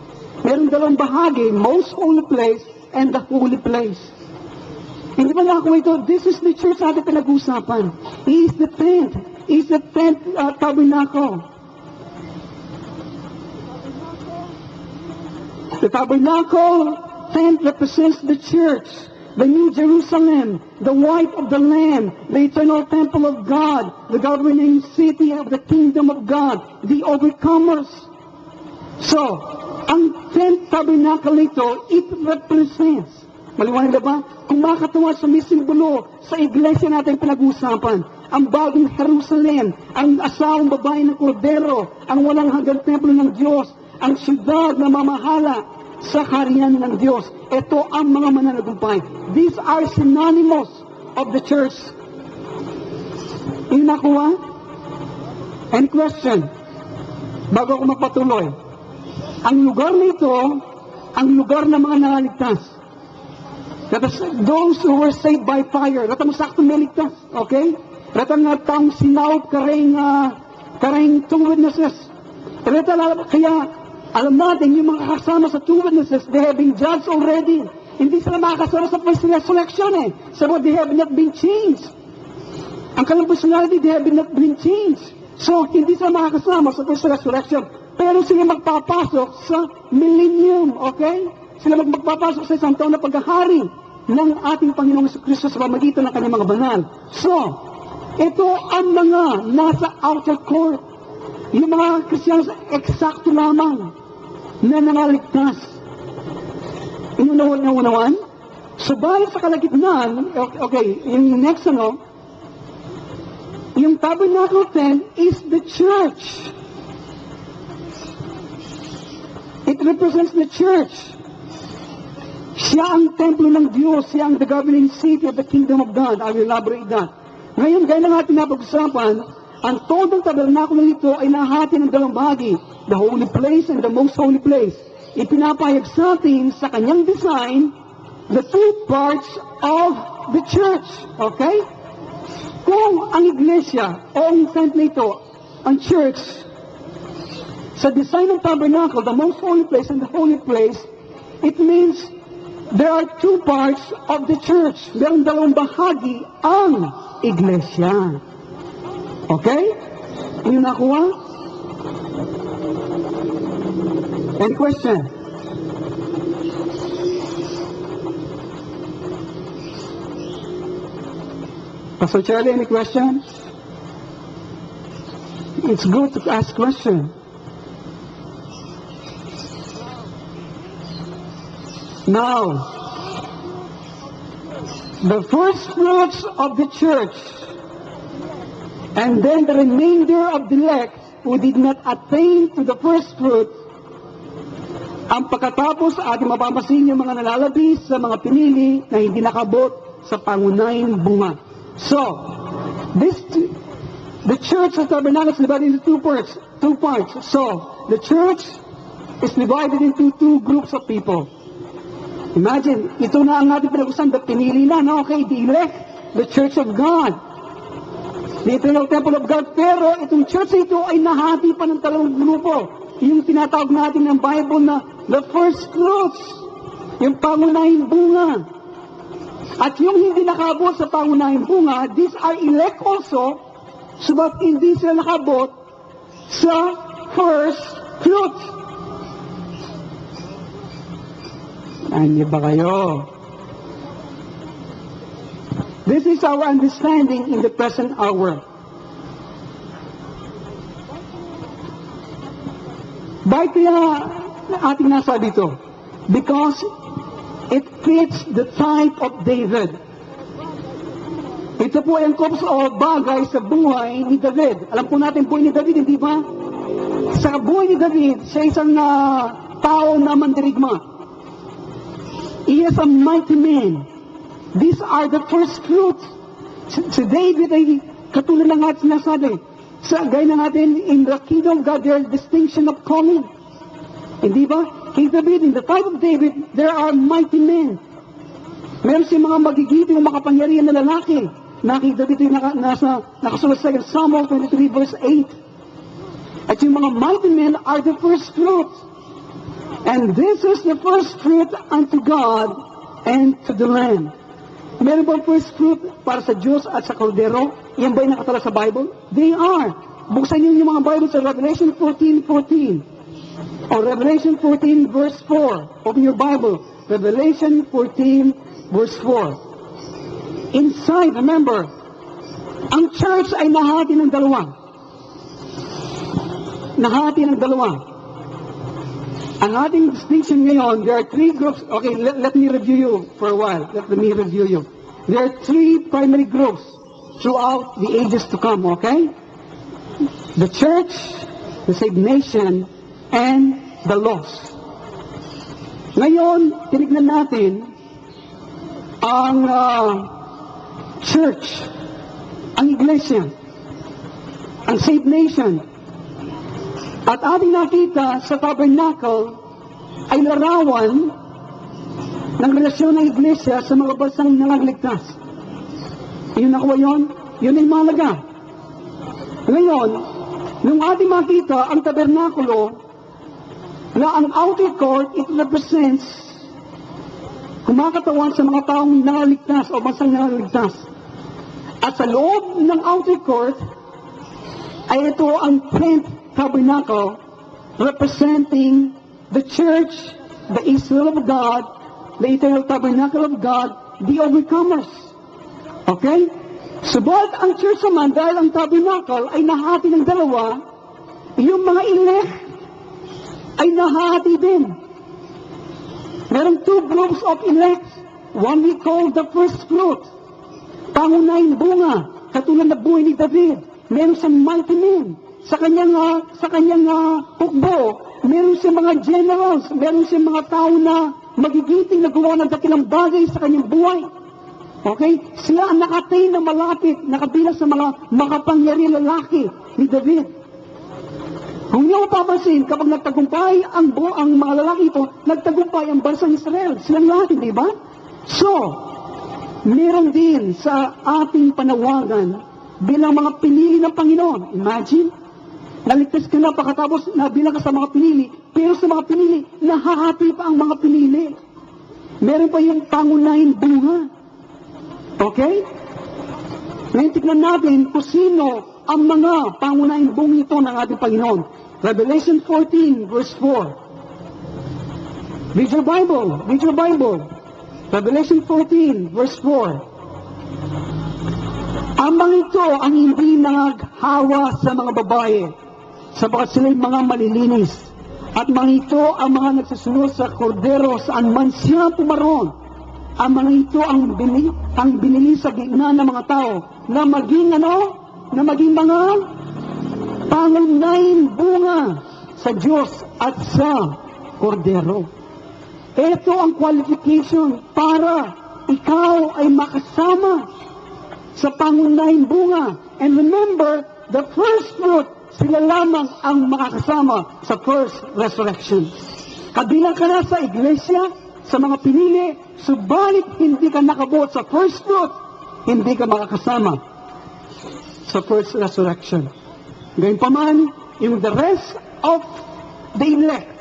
Meron dalawang bahagi, most holy place and the holy place. Hindi ba nakuha ito? This is the church natin pinag-usapan. He is the tent. He is the tent tabernacle. The tabernacle tent represents the church, the New Jerusalem, the wife of the Lamb, the eternal temple of God, the governing city of the kingdom of God, the overcomers. So, ang tent tabernacle nito, it represents, maliwanag na ba? Kung makatuwa sa misimbolo sa iglesia natin pinag-usapan, ang bagong Jerusalem, ang asawang babae ng Kordero, ang walang hanggang templo ng Diyos, ang siyudad na mamahala sa kaharian ng Diyos. Ito ang mga mananagumpay. These are synonymous of the church. Yung nakuha? Any question? Bago ako magpatuloy. Ang lugar nito, ang lugar ng mga nangaligtas. That is, those who were saved by fire. Rata mo sakto meligtas. Okay? Rata nga taong sinawag kareng two witnesses. Rata kaya alam natin, yung mga kasama sa two witnesses, they have been judged already. Hindi sila makakasama sa selection eh. So they have not been changed. Ang kanilang personality, they have not been changed. So, hindi sila makakasama sa selection. Pero sila magpapasok sa millennium, okay? Sila magpapasok sa isang taon na paghahari ng ating Panginoong Kristo sa pamagitan ng kanyang mga banal. So, ito ang mga nasa outer court. Yung mga Kristiyanos, eksakto lamang na nangaligtas. Inunawan? Subalit sa kalagitnaan, okay, yung next yung tabernacle tent is the church. It represents the church. Siya ang templo ng Diyos, siya ang the governing city of the kingdom of God. I will elaborate that. Ngayon, gaya na natin napag-usapan, ang todong tabernakulo nito ay nahati ng dalawang bahagi, the holy place and the most holy place. Ipinapahayag sa atin sa kanyang design, the two parts of the church. Okay? Kung ang iglesia o ang tent nito, ang church, sa design ng tabernacle, the most holy place and the holy place, it means there are two parts of the church. Merong dalawang bahagi ang iglesia. Okay? Yung nakuha? Any question? Pastor Charlie, any questions? It's good to ask questions. Now, the first fruits of the church, and then the remainder of the elect who did not attain to the first fruit, ang pagkatapos ating mapapansin yung mga nalalabis sa mga pinili na hindi nakabot sa pangunahing bunga. So, the church of Tabernacle is divided into two parts. So, the church is divided into two groups of people. Imagine, ito na ang ating pinag-usapan, pinili na, no? Okay, the elect, the church of God, the eternal temple of God. Pero itong church ito ay nahati pa ng dalawang grupo. Yung tinatawag natin ng Bible na the first fruits, yung pangunahing bunga. At yung hindi nakabot sa pangunahing bunga, these are elect also, subat hindi sila nakabot sa first fruits. Ano ba kayo? This is our understanding in the present hour. Bakit kaya ating nasa dito? Because it fits the type of David. Ito po ang corpus o bagay sa buhay ni David. Alam po natin buhay ni David, hindi ba? Sa buhay ni David, siya isang tao na mandirigma. He is a mighty man. These are the first fruits. Si David ay katulad ng ating sinasabi. Sa gaya na natin, in the kingdom of God, there is distinction of calling. Hindi ba? King David, in the time of David, there are mighty men. Meron siyang mga magigiting o makapangyarihan na lalaki. King David ay nakasulat sa Psalm 23 verse 8. At yung mga mighty men are the first fruits. And this is the first fruit unto God and to the Lamb. Meron bang first fruit para sa Diyos at sa Kaldero? Yan ba yung nakatala sa Bible? They are. Buksan niyo yung mga Bible sa Revelation 14:14. Or Revelation 14 verse 4. Open your Bible. Revelation 14 verse 4. Inside, remember, ang church ay nahati ng dalawa. Nahati ng dalawa. Ang ating distinction ngayon, there are three groups. Okay, let me review you for a while. Let me review you. There are three primary groups throughout the ages to come, okay? The church, the saved nation, and the lost. Ngayon, tinignan natin ang church, ang iglesia, ang saved nation. At ating nakita sa tabernacle ay larawan ng relasyon ng iglesia sa mga bansang nangagligtas. Yun nakuha yun? Yun ay mahalaga. Ngayon, nung ating makita ang tabernakulo na ang outer court, it represents kumakatawan sa mga taong nangaligtas o bansang nangaligtas. At sa loob ng outer court ay ito ang tent tabernacle representing the church, the Israel of God, the eternal tabernacle of God, the overcomers. Okay? Subalit ang church naman, dahil ang tabernacle ay nahati ng dalawa, yung mga elect ay nahati din. Merong two groups of elect. One we call the first fruit. Pangunahing bunga, katulad na buhay ni David. Meron siyang mighty men. Sa kanyang hukbo, meron siyang mga generals, meron siyang mga tao na magigiting na gawa ng dakilang bagay sa kanyang buhay. Okay? Sila ang nakatay na malapit, nakabilang sa mga makapangyarihan lalaki ni David. Kung niyo mapapansin, kapag nagtagumpay ang mga lalaki ito, nagtagumpay ang bansang Israel. Silang lahat, di ba? So, meron din sa ating panawagan bilang mga pinili ng Panginoon. Imagine, naligtas ka na pagkatapos nabilang ka sa mga pinili, pero sa mga pinili, nahahati pa ang mga pinili. Meron pa yung pangunahing bunga. Okay? Ngayon tignan natin kung sino ang mga pangunahing bunga ito ng ating Panginoon. Revelation 14 verse 4. Read your Bible. Read your Bible. Revelation 14 verse 4. Ang mga ito ang hindi naghawa sa mga babae, sapagat sila'y mga malilinis. At mga ito ang mga nagsusunod sa kordero saan man siya pumaroon. Ang mga ito ang binili sa gitna ng mga tao na maging na maging mga pangunahing bunga sa Diyos at sa kordero. Ito ang qualification para ikaw ay makasama sa pangunahing bunga. And remember, the first fruit, sila lamang ang makakasama sa first resurrection. Kabilang ka na sa iglesia, sa mga pinili, subalit hindi ka nakabuot sa first fruit, hindi ka makakasama sa first resurrection. Gayunpaman, yung the rest of the elect,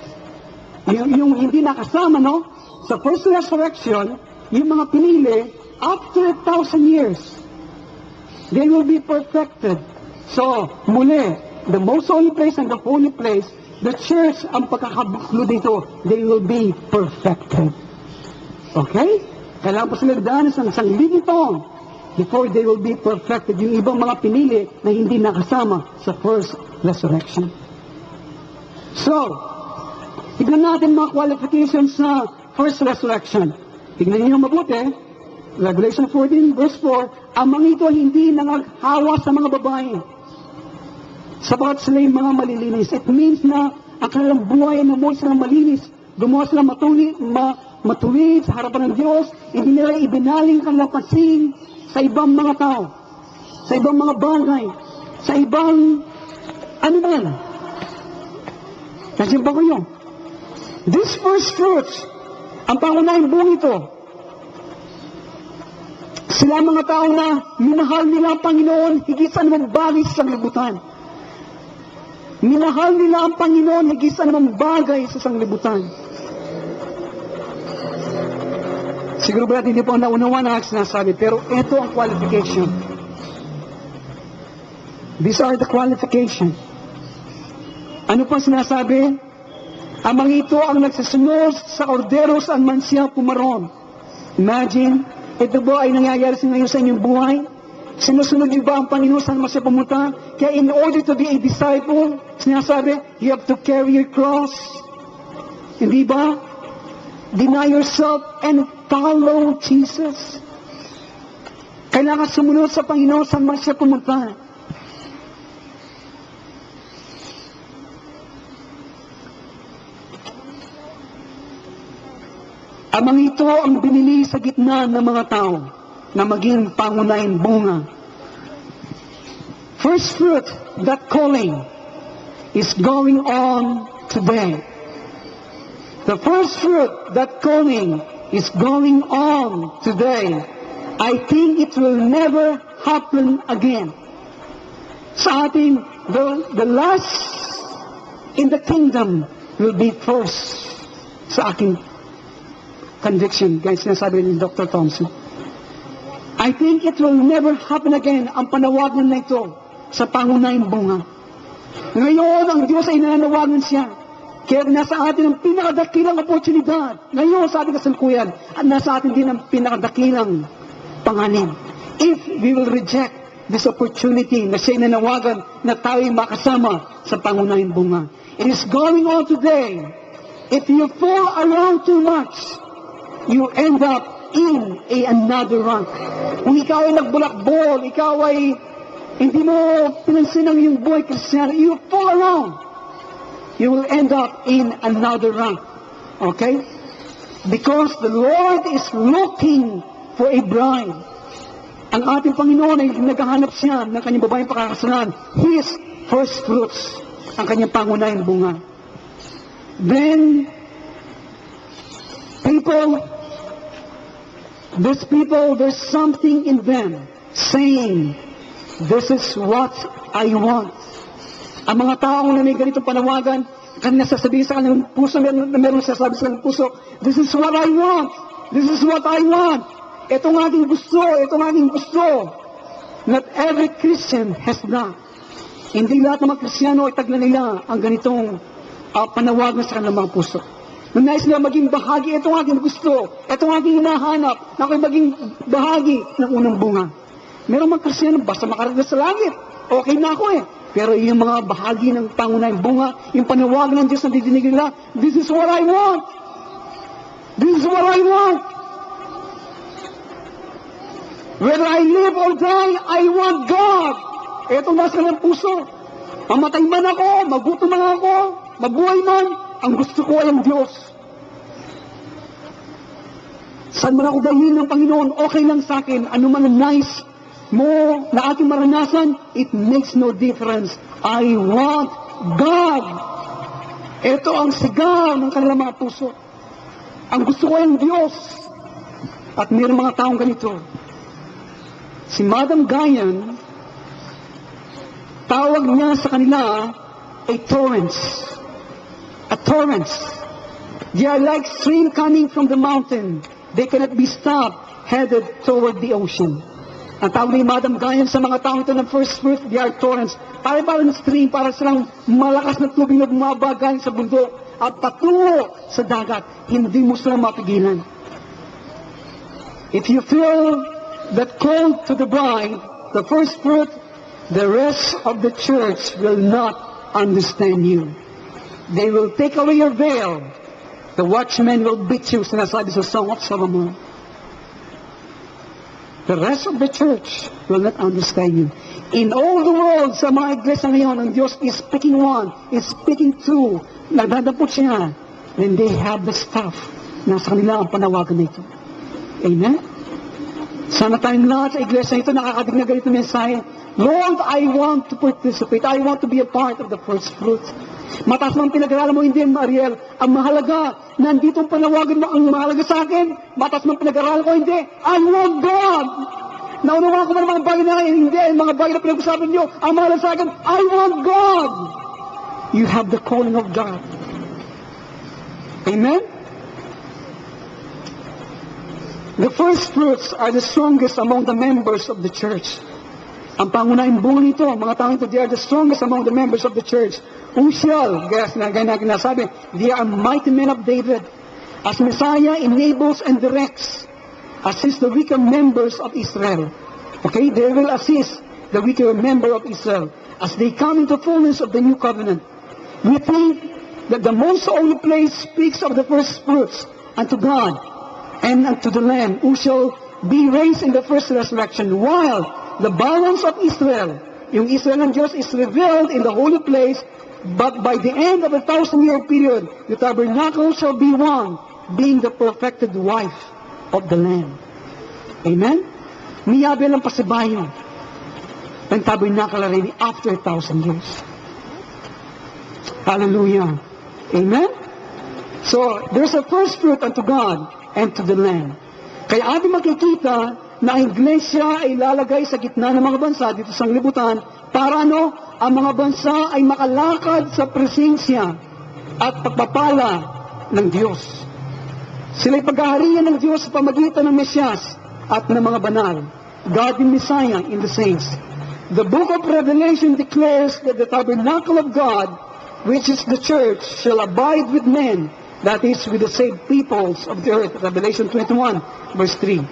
yung hindi nakasama, no? Sa first resurrection, yung mga pinili, after 1,000 years, they will be perfected. So, muli, the most holy place and the holy place, the church, ang pagkakabuklo dito, they will be perfected. Okay? Kailangan po sila daan sa isang lingitong before they will be perfected. Yung ibang mga pinili na hindi nakasama sa first resurrection. So, tignan natin mga qualifications sa first resurrection. Tignan niyo mabuti. Revelation 14 verse 4, ang mga ito hindi nanghawa sa mga babae, sapagat sila yung mga malilinis. It means na ang kanilang buhay na mo silang malinis, gumawa silang matuwid sa harapan ng Diyos, hindi nila ibinaling kanilang pansin sa ibang mga tao, sa ibang mga bagay, sa ibang ano ba yan? Kasi ba ko yun? This first fruits, ang pangunahing buong ito, sila mga tao na minahal nila ang Panginoon higit sa anumang bagay sa sanglibutan. Minahal nila ang Panginoon higit sa anumang bagay sa sanglibutan. Siguro ba natin hindi po naunawa na sinasabi, pero ito ang qualification. These are the qualifications. Ano pa sinasabi? Ang mga ito ang nagsasunod sa kordero saan man siya pumaroon. Imagine, ito ba ay nangyayari ngayon sa inyong buhay? Sinusunod niyo ba ang Panginoon saan man siya pumunta? Kaya in order to be a disciple, sinasabi, you have to carry your cross. Hindi ba? Deny yourself and follow Jesus. Kailangan sumunod sa Panginoon saan man siya pumunta. Ang mga ito ang binili sa gitna ng mga tao na maging pangunahing bunga. First fruit, that calling is going on today. The first fruit, that calling is going on today. I think it will never happen again. Sa ating, the last in the kingdom will be first. Sa aking conviction, guys, sinasabi ni Dr. Thompson. I think it will never happen again, ang panawagan na ito sa pangunahing bunga. Ngayon, ang Diyos ay nananawagan siya. Kaya nasa atin ang pinakadakilang oportunidad. Ngayon, sa ating kasalukuyan, at nasa atin din ang pinakadakilang panganin. If we will reject this opportunity na siya'y nanawagan na tayo'y makasama sa pangunahing bunga. It is going on today. If you fall around too much, you end up in another rank. Kung ikaw ay nagbulakbol, ikaw ay hindi mo pinansin ang iyong buhay Kristiyan, you fall around. You will end up in another rank. Okay? Because the Lord is looking for a bride. Ang ating Panginoon ay naghahanap siya ng kanyang babaeng pakakasalan. His first fruits, ang kanyang pangunahing bunga. Then, these people, there's something in them saying, this is what I want. Ang mga taong na may ganitong panawagan, kanina sasabihin sa kanilang puso, na meron sasabi sa kanilang puso, this is what I want. This is what I want. Itong aking gusto, itong aking gusto. Not every Christian has that. Hindi lahat ng mga Kristiyano ay tagla nila ang ganitong panawagan sa kanilang mga puso. Nung nais nila maging bahagi, itong aking gusto, itong aking hinahanap, na ako'y maging bahagi ng unang bunga. Merong mga Kristiyano, basta makarating sa langit, okay na ako eh. Pero yung mga bahagi ng pangunahing bunga, yung panawagan ng Diyos na didinig nila, this is what I want. This is what I want. Whether I live or die, I want God. Ito nasa ng puso. Mamatay man ako, magutom man ako, mabuhay man, ang gusto ko ay ang Diyos. Saan man ako dalhin ng Panginoon, okay lang sa akin. Ano man ang nais mo na ating maranasan, it makes no difference. I want God. Ito ang sigaw ng kanilang mga puso. Ang gusto ko ay ang Diyos. At mayroong mga taong ganito. Si Madam Guyon, tawag niya sa kanila a torrents. A torrents. They are like stream coming from the mountain. They cannot be stopped, headed toward the ocean. Ang tawag ni Madam Guyon sa mga taong ito ng first fruit, they are torrents. Parang stream, para silang malakas na tubig na bumabagay sa bundok at patungo sa dagat. Hindi mo sila mapigilan. If you feel that call to the bride, the first fruit, the rest of the church will not understand you. They will take away your veil. The watchman will beat you, sinasabi sa Song of Solomon. The rest of the church will not understand you. In all the world, sa mga iglesia ngayon, ang Diyos is speaking one, is speaking two, nagdadapot siya, then they have the stuff. Nasa kanila ang panawagan na ito. Amen? Sana tayong lahat sa iglesia ito nakakadig na ganito mensahe. Lord, I want to participate. I want to be a part of the first fruit. Mataas mang pinag-aralan mo, hindi, Mariel. Ang mahalaga, nandito ang panawagan mo, ang mahalaga sa akin. Mataas mang pinag-aralan ko, hindi. I want God. Naunawaan ko man ang mga bagay na hindi, ang mga bagay na pinag-usapan niyo. Ang mahalaga sa akin, I want God. You have the calling of God. Amen? The first fruits are the strongest among the members of the church. Ang pangunahing bunga nito, mga taong ito, they are the strongest among the members of the church. Who shall, guys, na nasabi, they are mighty men of David. As Messiah enables and directs, assist the weaker members of Israel. Okay, they will assist the weaker member of Israel as they come into fullness of the new covenant. We think that the most holy place speaks of the first fruits unto God and unto the Lamb, who shall be raised in the first resurrection, while the balance of Israel, yung Israel ng Diyos, is revealed in the holy place, but by the end of the 1,000-year period, the tabernacle shall be one, being the perfected wife of the Lamb. Amen? Miyabi lang pasibayo ng tabernacle already after 1,000 years. Hallelujah. Amen? So, there's a first fruit unto God and to the Lamb. Kaya ating makikita na ang iglesia ay lalagay sa gitna ng mga bansa dito sa libutan para ang mga bansa ay makalakad sa presensya at pagpapala ng Diyos. Sila'y paghaharian ng Diyos sa pamagitan ng Mesyas at ng mga banal, God and Messiah in the saints. The book of Revelation declares that the tabernacle of God, which is the church, shall abide with men, that is, with the saved peoples of the earth. Revelation 21, verse 3.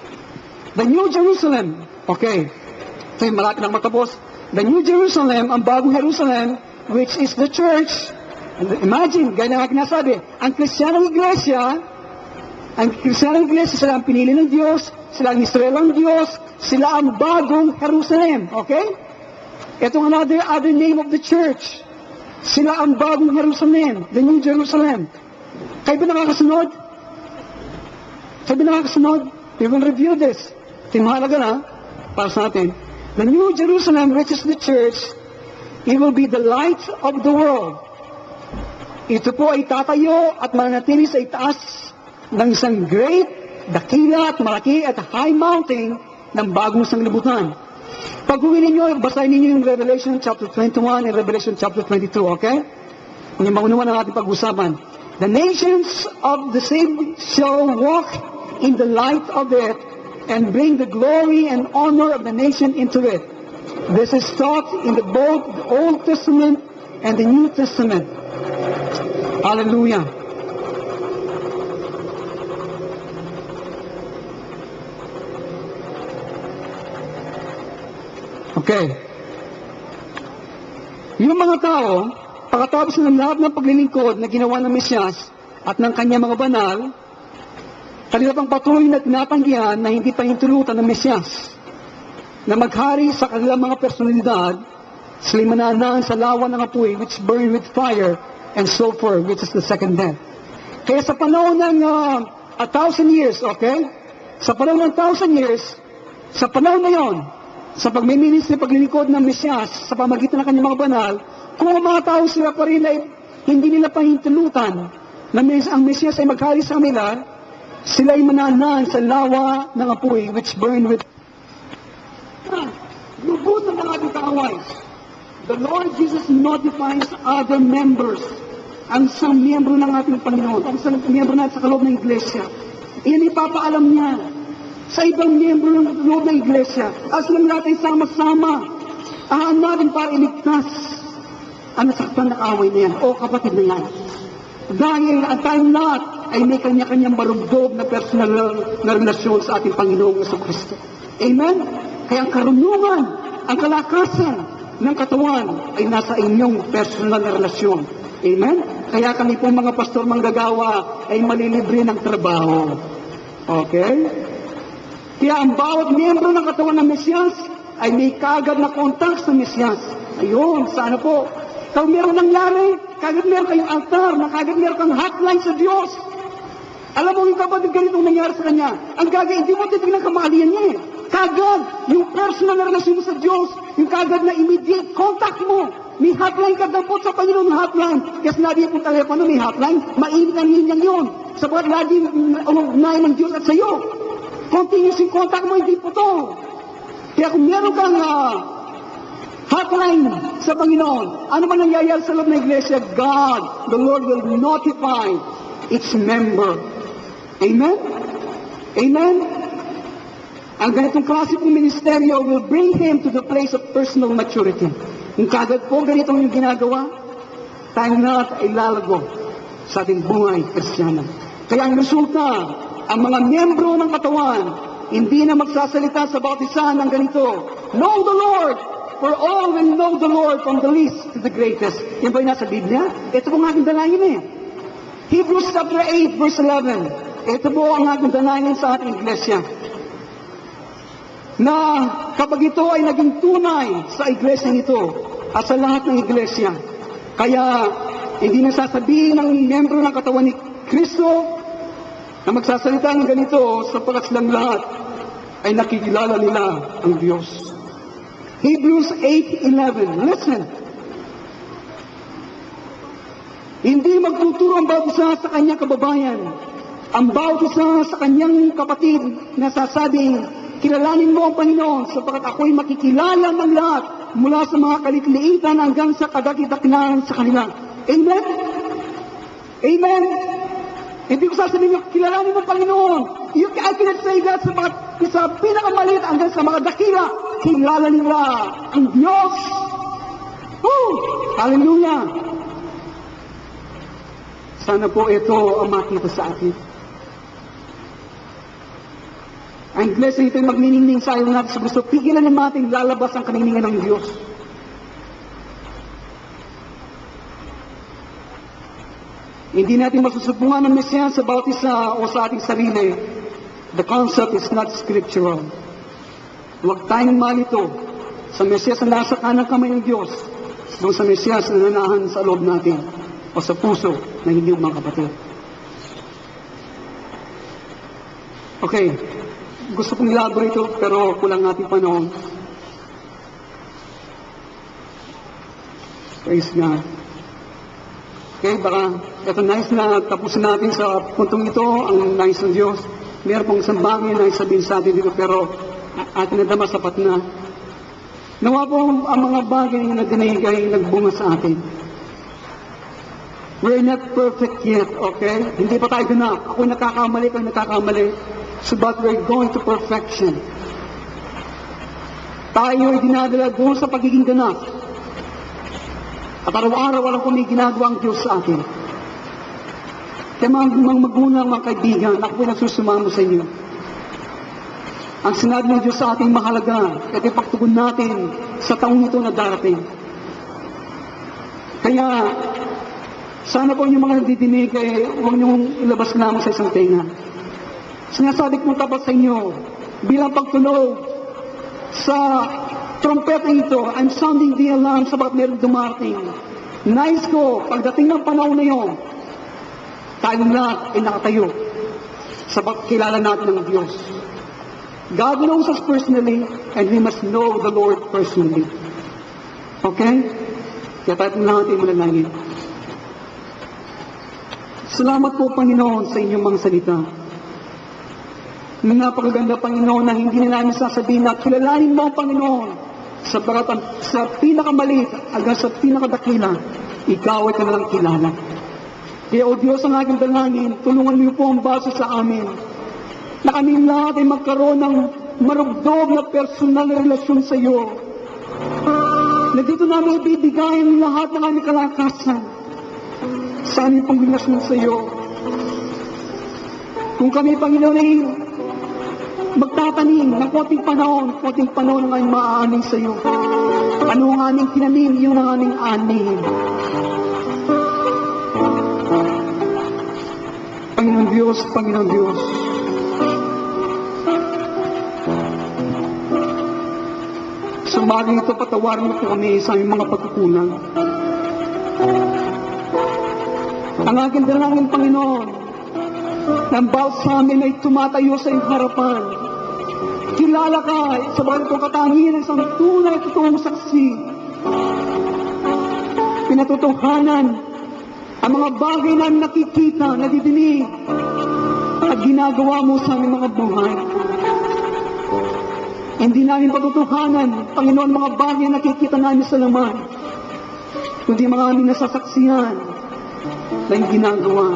The New Jerusalem, okay, ito yung malapit ng matapos. The New Jerusalem, ang bagong Jerusalem, which is the church. Imagine, ganyan ang kinasabi, ang Kristiyanong Iglesia, sila ang pinili ng Diyos, sila ang Israel ng Diyos, sila ang bagong Jerusalem, okay? Itong other name of the church. Sila ang bagong Jerusalem, the New Jerusalem. Kayo ba nakakasunod? We will review this. Ito yung mahalaga na, para sa atin. The New Jerusalem, which is the church, it will be the light of the world. Ito po ay tatayo at mananatili sa itaas ng isang great, dakila at malaki at high mountain ng bagong sanglibutan. Pag-uwi ninyo, basahin ninyo yung Revelation chapter 21 and Revelation chapter 22, okay? Yung maunuan ng ating pag-usapan. The nations of the saved shall walk in the light of it and bring the glory and honor of the nation into it. This is taught in both the Old Testament and the New Testament. Hallelujah. Okay. Yung mga tao, pagkatapos ng lahat ng paglilingkod na ginawa ng Mesyas at ng kanyang mga banal, kanila pang patuloy na tinatanggihan na hindi pa hintulutan ng Mesyas na maghari sa kanilang mga personalidad, sila'y mananahan sa lawa ng apoy which burn with fire and sulfur, which is the second death. Kaya sa panahon ng 1,000 years, okay? Sa panahon ng 1,000 years, sa panahon na yon, sa pagmiminis ng paglilingkod ng Mesyas sa pamagitan ng kanyang mga banal, kung ang mga tao sila pa rin ay hindi nila pahintulutan na ang Mesyas ay maghari sa kanila, sila ay mananahan sa lawa ng apoy which burn with lubutan ng ating kaawais. The Lord Jesus notifies other members, ang isang miyembro ng ating Panginoon, ang isang miyembro natin sa kaloob ng iglesia. Iyan ipapaalam niya sa ibang miyembro ng loob ng iglesia. As lang natin sama-sama, natin para iligtas ang nasaktan na away na yan, o kapatid na yan. Dahil ang tayong lahat ay may kanya-kanyang marugdog na personal na relasyon sa ating Panginoong Jesucristo. Amen? Kaya ang karunungan, ang kalakasan ng katawan ay nasa inyong personal na relasyon. Amen? Kaya kami po mga pastor manggagawa ay malilibre ng trabaho. Okay? Kaya ang bawat miyembro ng katawan ng Mesyas ay may kaagad na kontak sa Mesyas. Ayun, sana po. Kung meron nangyari, kagad meron kayong altar, na kagad meron kang hotline sa Diyos. Alam mo yung kapatid ganitong nangyari sa kanya. Ang gagawin, hindi mo titignan kamalian niya eh. Kagad, yung personal na relasyon mo sa Diyos, yung kagad na immediate contact mo. May hotline ka daw po sa Panginoon ng hotline. Kasi sinabi po telepono, may hotline, mainit ang linyang yun. Sabagat lagi unahin ng Diyos at sa iyo. Continuous yung contact mo, hindi po to. Kaya kung meron kang hotline sa Panginoon, ano man nangyayari sa loob ng iglesia, God, the Lord will notify its member. Amen? Amen? Ang ganitong klase pong ministeryo will bring him to the place of personal maturity. Kung kagad po ganitong yung ginagawa, tayong lahat ay lalago sa ating buhay Kristiyano. Kaya ang resulta, ang mga miyembro ng katawan, hindi na magsasalita sa bautisan ng ganito, know the Lord, for all will know the Lord from the least to the greatest. Yan ba yung nasa Biblia? Ito po ang ating dalangin eh. Hebrews chapter 8 verse 11. Ito po ang ating dalangin sa ating iglesia. Na kapag ito ay naging tunay sa iglesia nito at sa lahat ng iglesia, kaya hindi na sasabihin ng miyembro ng katawan ni Kristo na magsasalita ng ganito sapagkat silang lahat ay nakikilala nila ang Diyos. Hebrews 8:11. Listen. Hindi magtuturo ang bawat isa sa kanyang kababayan. Ang bawat isa sa kanyang kapatid na sasabing, kilalanin mo ang Panginoon sapagkat ako'y makikilala ng lahat mula sa mga kalitliitan hanggang sa kadakidakilaan sa kanila. Amen? Amen? Hindi ko sasabihin nyo, kilalanin mo ang Panginoon. I cannot say that sa pinakamaliit hanggang sa mga dakila. Kilala nila ang Diyos. Woo! Hallelujah! Sana po ito ang makita sa atin. Ang iglesia ito ay magniningning sa ayaw natin sa gusto. Pigilan naman natin lalabas ang kaniningan ng Diyos. Hindi natin masusupungan ng Mesyas sa bawat isa o sa ating sarili. The concept is not scriptural. Huwag tayong malito sa Mesyas na nasa kanang kamay ng Diyos doon sa Mesyas na nanahan sa loob natin o sa puso ng hindi mga kapatid. Okay. Gusto kong elaborate ito pero kulang natin panahon. Praise God. Okay, baka ito nais na tapusin natin sa puntong ito, ang nais ng Diyos. Meron pong isang bagay na isabihin sa atin dito, pero atin na dama sapat na. Nawa po ang mga bagay na dinigay nagbunga sa atin. We're not perfect yet, okay? Hindi pa tayo ganap. Ako'y nakakamali, kayo nakakamali. so that we're going to perfection. Tayo ay dinadala doon sa pagiging ganap. At araw-araw alam ko may ginagawa ang Diyos sa atin. Kaya mga magulang, mga kaibigan, ako po nagsusumamo sa inyo. Ang sinabi ng Diyos sa ating mahalaga, at ipagtugon natin sa taong ito na darating. Kaya, sana po yung mga nagdidinig, huwag niyong ilabas lamang sa isang tenga. Sinasabi ko tapat sa inyo, bilang pagtunog sa trompeta ito, I'm sounding the alarm sa bakit meron dumarating. Nais ko, pagdating ng panahon na yun, tayong lahat ay nakatayo sa kilala natin ng Diyos. God knows us personally, and we must know the Lord personally. Okay? Kaya tayo natin manalangin. Salamat po, Panginoon, sa inyong mga salita. Napakaganda, Panginoon, na hindi na namin sasabihin na kilalanin mo, Panginoon, sa pinakamaliit hanggang sa pinakadakila, ikaw ay kanilang kilala. Kaya, O Diyos, ang aking dalangin, tulungan niyo po ang base sa amin, na kami lahat ay magkaroon ng marugdog na personal na relasyon sa iyo, na dito namin ibibigay ang lahat ng aming kalakasan sa aming pang relasyon sa iyo. Kung kami, Panginoon, ay magtatanim ng konting panahon ang aming maaaning sa iyo. Ano ang aming tinanim, yun ang aming anin. Panginoon Diyos, Panginoon Diyos, sa umagang ito, patawarin mo po kami sa aming mga pagkukulang. Ang aking dalangin, Panginoon, ng bawat sa amin ay tumatayo sa iyong harapan. Kilala ka sa bawat itong katangian ng isang tunay at totoong saksi. Pinatutuhanan ang mga bagay namin nakikita, nadidinig, at ginagawa mo sa aming mga buhay. Hindi namin patutuhanan, Panginoon, mga bagay na nakikita namin sa laman, kundi mga aming nasasaksihan na yung ginagawa.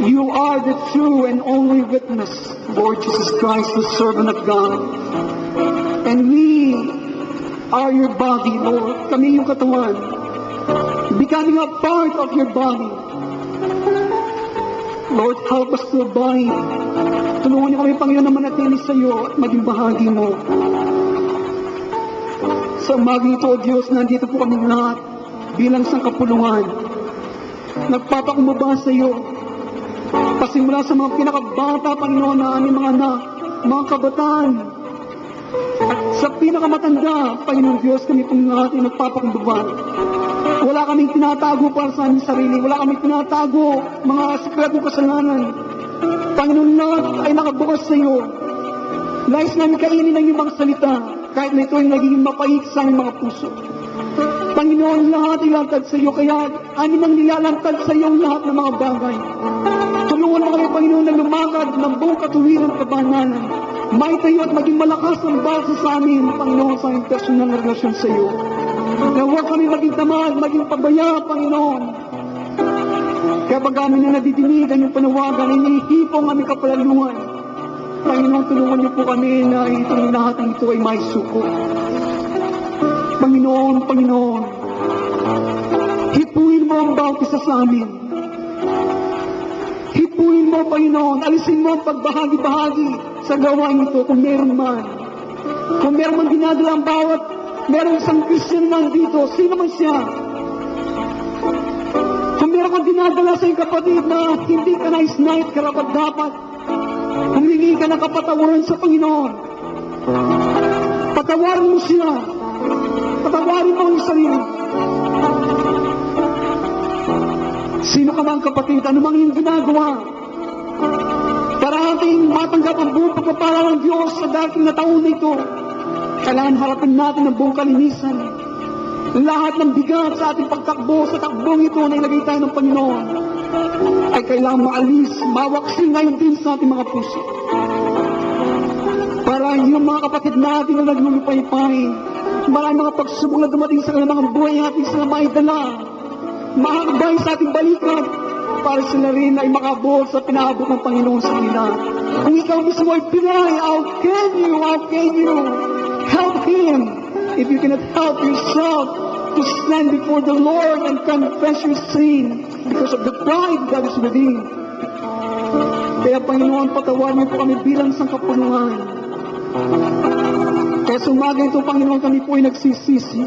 You are the true and only witness, Lord Jesus Christ, the servant of God. And we are your body, Lord. Kami yung katawan, becoming a part of your body. Lord, help us to abide. Tulungan niyo kami, Panginoon, na manatili sa iyo at maging bahagi mo. Sa umaga ito, O Diyos, nandito po kami lahat bilang isang kapulungan. Nagpapakumbaba sa iyo. Pasimula sa mga pinakabata, Panginoon, na aming mga anak, mga kabataan. At sa pinakamatanda, Panginoon Diyos, kami pong lahat ay nagpapakumbaba. Wala kaming tinatago para sa aming sarili. Wala kaming tinatago mga sikretong kasalanan. Panginoon, lahat ay nakabukas sa iyo. Nais namin kainin ang iyong mga salita, kahit na ito ay nagiging mapait sa aming mga puso. Panginoon, lahat ay lantad sa iyo, kaya amin ang nilalantad sa iyo lahat ng mga bagay. Tulungan mo kami, Panginoon, na lumakad ng buong katuwiran at kabanalan. May tayo at maging malakas ang base sa amin, Panginoon, sa aming personal na relasyon sa iyo. Na huwag kami maging tamad, maging pabaya, Panginoon. Kaya pag amin na nadidinig ang iyong panawagan, inihipo ang aming kapalaluhan. Panginoon, tulungan niyo po kami na itong lahat ng ito ay may suko. Panginoon, Panginoon, hipuin mo ang bawat isa sa amin. Hipuin mo, Panginoon, alisin mo ang pagbahagi-bahagi sa gawain ito kung meron man. Kung meron man dinadala ang bawat, meron isang Christian man dito, sino man siya. Kung meron kang dinadala sa iyong kapatid na hindi ka nais-nais, karapat-dapat, humingi ka ng kapatawaran sa Panginoon. Patawarin mo siya. Patawarin mo ang sarili. Sino ka bang kapatid? Ano mang iyong ginagawa? Para ating matanggap ang buong pagpapala ng Diyos sa dating na taon na ito, kailangan harapin natin ang buong kalinisan. Lahat ng bigat sa ating pagtakbo, sa takbong ito na ilagay tayo ng Panginoon, ay kailangan maalis, mawaksi ngayon din sa ating mga puso. Para yung mga kapatid natin na naglulupay-pay, marami mga pagsubok na dumating sa kanilang mga buhay natin sila maidala, makakabay sa ating balikat, para sila rin ay makaabot sa pinaabot ng Panginoon sa kanila. Kung ikaw mismo ay pinay, how can you help Him if you cannot help yourself to stand before the Lord and confess your sin because of the pride that is within? Kaya Panginoon, patawarin niyo po kami bilang sangkapulungan. Kaya sa umaga ito, Panginoon, kami po ay nagsisisi.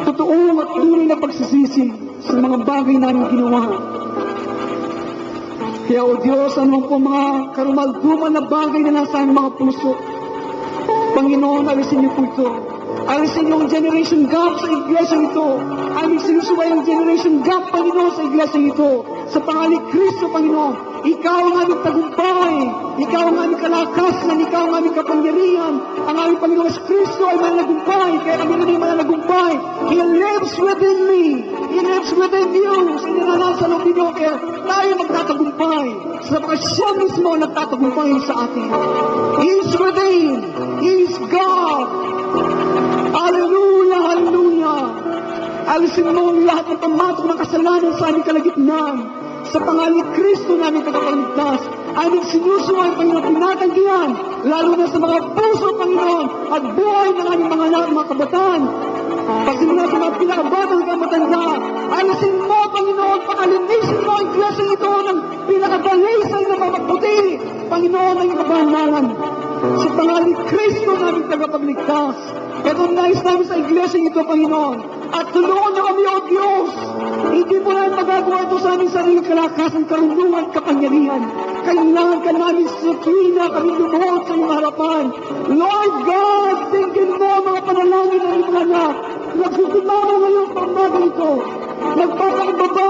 Totoo at tunay na pagsisisi sa mga bagay namin ginawa. Kaya, O Diyos, ano po mga karumalduman na bagay na nasa aming mga puso, Panginoon, alisin niyo po ito. Alisin niyo ang generation gap sa iglesia ito. Aming sinusuway ang generation gap, Panginoon, sa iglesia ito. Sa pangalan ni Kristo, Panginoon, Ikaw ang aming tagumpay. Ikaw ang aming kalakasan. Ikaw ang aming kapangyarihan. Ang aming Panginoon sa Kristo ay mananagumpay. Kaya kami rin ay mananagumpay. He lives within me. He lives within you. Sa iniranan sa loob ninyo. Kaya tayo magtatagumpay. Sapagkat siya mismo nagtatagumpay sa atin. He is within. He is God. Hallelujah, hallelujah. Alisin mo ang lahat ng pamatok ng kasalanan sa aming kalagitnaan. Sa pangalan ni Kristo namin tagapagligtas, aming sinusuway, Panginoon, tinatanggihan, lalo na sa mga puso, Panginoon, at buhay ng aming mga anak, mga kabataan. Pasimula sa mga pinakabatang kamatanda, alisin mo, Panginoon, pakalinisin mo ang iglesia ito ng pinakabalisay na mamaputi, Panginoon, ng kabahanan. Sa pangalan ni Kristo namin tagapagligtas, ito nais namin sa iglesia ito, Panginoon. At tulungan niyo kami, O Diyos. Hindi mo na magagawa ito sa aming sarili kalakasan, karunungan, kapangyarihan. Kailangan ka namin sa tuwina, kami lumuhod sa iyong harapan. Lord God, tingin mo ang mga panalangin ng iyong anak. Nagsutumama ngayon pang umaga ito. Nagpapakumbaba